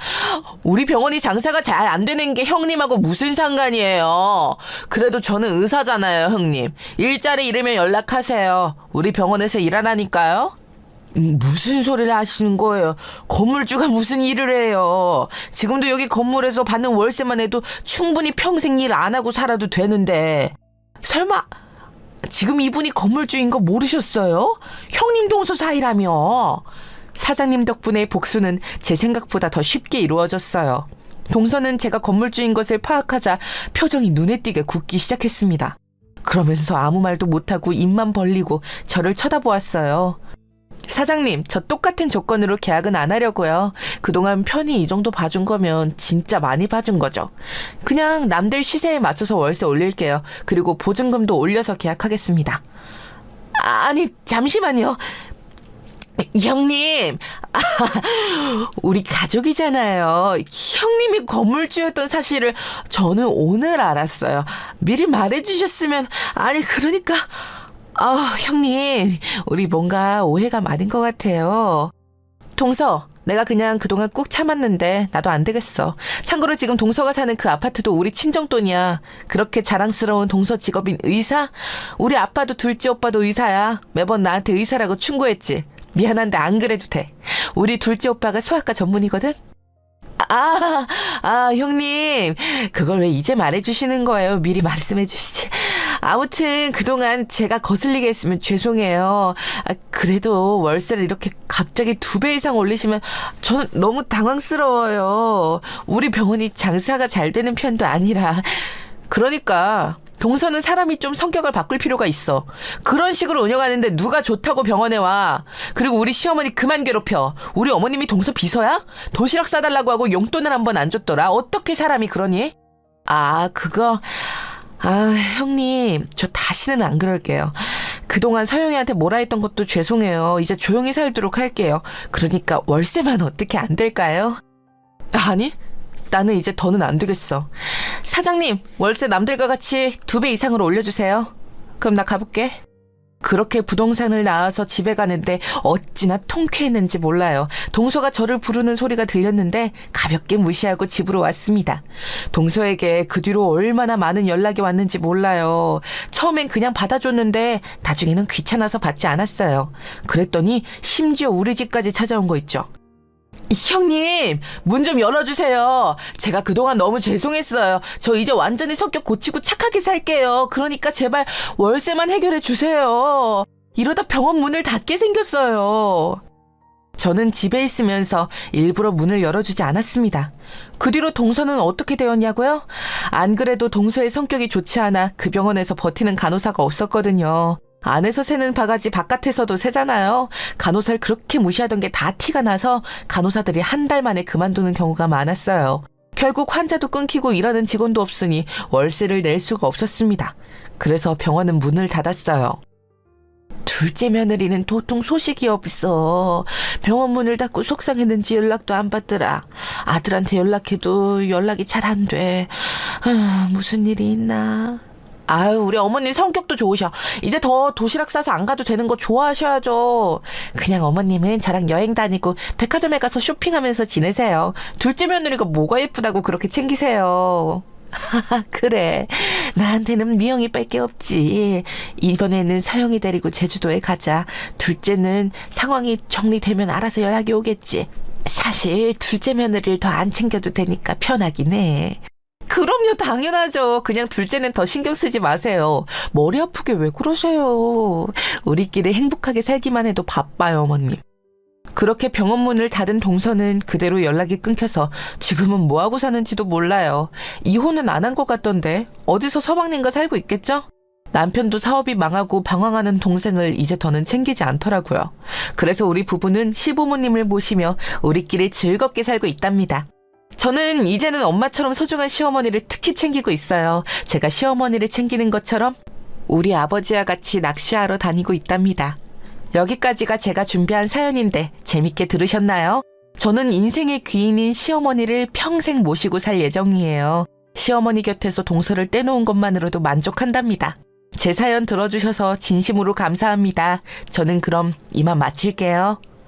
우리 병원이 장사가 잘 안 되는 게 형님하고 무슨 상관이에요. 그래도 저는 의사잖아요, 형님. 일자리 잃으면 연락하세요. 우리 병원에서 일하라니까요. 무슨 소리를 하시는 거예요? 건물주가 무슨 일을 해요? 지금도 여기 건물에서 받는 월세만 해도 충분히 평생 일 안 하고 살아도 되는데. 설마 지금 이분이 건물주인 거 모르셨어요? 형님 동서 사이라며. 사장님 덕분에 복수는 제 생각보다 더 쉽게 이루어졌어요. 동서는 제가 건물주인 것을 파악하자 표정이 눈에 띄게 굳기 시작했습니다. 그러면서 아무 말도 못하고 입만 벌리고 저를 쳐다보았어요. 사장님, 저 똑같은 조건으로 계약은 안 하려고요. 그동안 편히 이 정도 봐준 거면 진짜 많이 봐준 거죠. 그냥 남들 시세에 맞춰서 월세 올릴게요. 그리고 보증금도 올려서 계약하겠습니다. 아니, 잠시만요. 형님, 우리 가족이잖아요. 형님이 건물주였던 사실을 저는 오늘 알았어요. 미리 말해주셨으면. 그러니까 형님, 우리 뭔가 오해가 많은 것 같아요. 동서, 내가 그냥 그동안 꾹 참았는데 나도 안 되겠어. 참고로 지금 동서가 사는 그 아파트도 우리 친정돈이야. 그렇게 자랑스러운 동서 직업인 의사? 우리 아빠도 둘째 오빠도 의사야. 매번 나한테 의사라고 충고했지. 미안한데 안 그래도 돼. 우리 둘째 오빠가 소아과 전문이거든. 형님, 그걸 왜 이제 말해주시는 거예요? 미리 말씀해 주시지. 아무튼 그동안 제가 거슬리게 했으면 죄송해요. 그래도 월세를 이렇게 갑자기 2배 이상 올리시면 저는 너무 당황스러워요. 우리 병원이 장사가 잘 되는 편도 아니라. 그러니까 동서는 사람이 좀 성격을 바꿀 필요가 있어. 그런 식으로 운영하는데 누가 좋다고 병원에 와. 그리고 우리 시어머니 그만 괴롭혀. 우리 어머님이 동서 비서야? 도시락 싸달라고 하고 용돈을 한 번 안 줬더라. 어떻게 사람이 그러니? 그거... 형님, 저 다시는 안 그럴게요. 그동안 서영이한테 뭐라 했던 것도 죄송해요. 이제 조용히 살도록 할게요. 그러니까 월세만 어떻게 안 될까요? 아니, 나는 이제 더는 안 되겠어. 사장님, 월세 남들과 같이 2배 이상으로 올려주세요. 그럼 나 가볼게. 그렇게 부동산을 나와서 집에 가는데 어찌나 통쾌했는지 몰라요. 동서가 저를 부르는 소리가 들렸는데 가볍게 무시하고 집으로 왔습니다. 동서에게 그 뒤로 얼마나 많은 연락이 왔는지 몰라요. 처음엔 그냥 받아줬는데 나중에는 귀찮아서 받지 않았어요. 그랬더니 심지어 우리 집까지 찾아온 거 있죠. 형님, 문 좀 열어주세요. 제가 그동안 너무 죄송했어요. 저 이제 완전히 성격 고치고 착하게 살게요. 그러니까 제발 월세만 해결해 주세요. 이러다 병원 문을 닫게 생겼어요. 저는 집에 있으면서 일부러 문을 열어주지 않았습니다. 그 뒤로 동서는 어떻게 되었냐고요? 안 그래도 동서의 성격이 좋지 않아 그 병원에서 버티는 간호사가 없었거든요. 안에서 새는 바가지 바깥에서도 새잖아요. 간호사를 그렇게 무시하던 게 다 티가 나서 간호사들이 한 달 만에 그만두는 경우가 많았어요. 결국 환자도 끊기고 일하는 직원도 없으니 월세를 낼 수가 없었습니다. 그래서 병원은 문을 닫았어요. 둘째 며느리는 도통 소식이 없어. 병원 문을 닫고 속상했는지 연락도 안 받더라. 아들한테 연락해도 연락이 잘 안 돼. 무슨 일이 있나? 우리 어머님 성격도 좋으셔. 이제 더 도시락 싸서 안 가도 되는 거 좋아하셔야죠. 그냥 어머님은 저랑 여행 다니고 백화점에 가서 쇼핑하면서 지내세요. 둘째 며느리가 뭐가 예쁘다고 그렇게 챙기세요. 그래. 나한테는 미영이 뺄게 없지. 이번에는 서영이 데리고 제주도에 가자. 둘째는 상황이 정리되면 알아서 연락이 오겠지. 사실 둘째 며느리를 더 안 챙겨도 되니까 편하긴 해. 그럼요, 당연하죠. 그냥 둘째는 더 신경 쓰지 마세요. 머리 아프게 왜 그러세요? 우리끼리 행복하게 살기만 해도 바빠요, 어머님. 그렇게 병원 문을 닫은 동서는 그대로 연락이 끊겨서 지금은 뭐하고 사는지도 몰라요. 이혼은 안 한 것 같던데 어디서 서방님과 살고 있겠죠? 남편도 사업이 망하고 방황하는 동생을 이제 더는 챙기지 않더라고요. 그래서 우리 부부는 시부모님을 모시며 우리끼리 즐겁게 살고 있답니다. 저는 이제는 엄마처럼 소중한 시어머니를 특히 챙기고 있어요. 제가 시어머니를 챙기는 것처럼 우리 아버지와 같이 낚시하러 다니고 있답니다. 여기까지가 제가 준비한 사연인데 재밌게 들으셨나요? 저는 인생의 귀인인 시어머니를 평생 모시고 살 예정이에요. 시어머니 곁에서 동서를 떼놓은 것만으로도 만족한답니다. 제 사연 들어주셔서 진심으로 감사합니다. 저는 그럼 이만 마칠게요.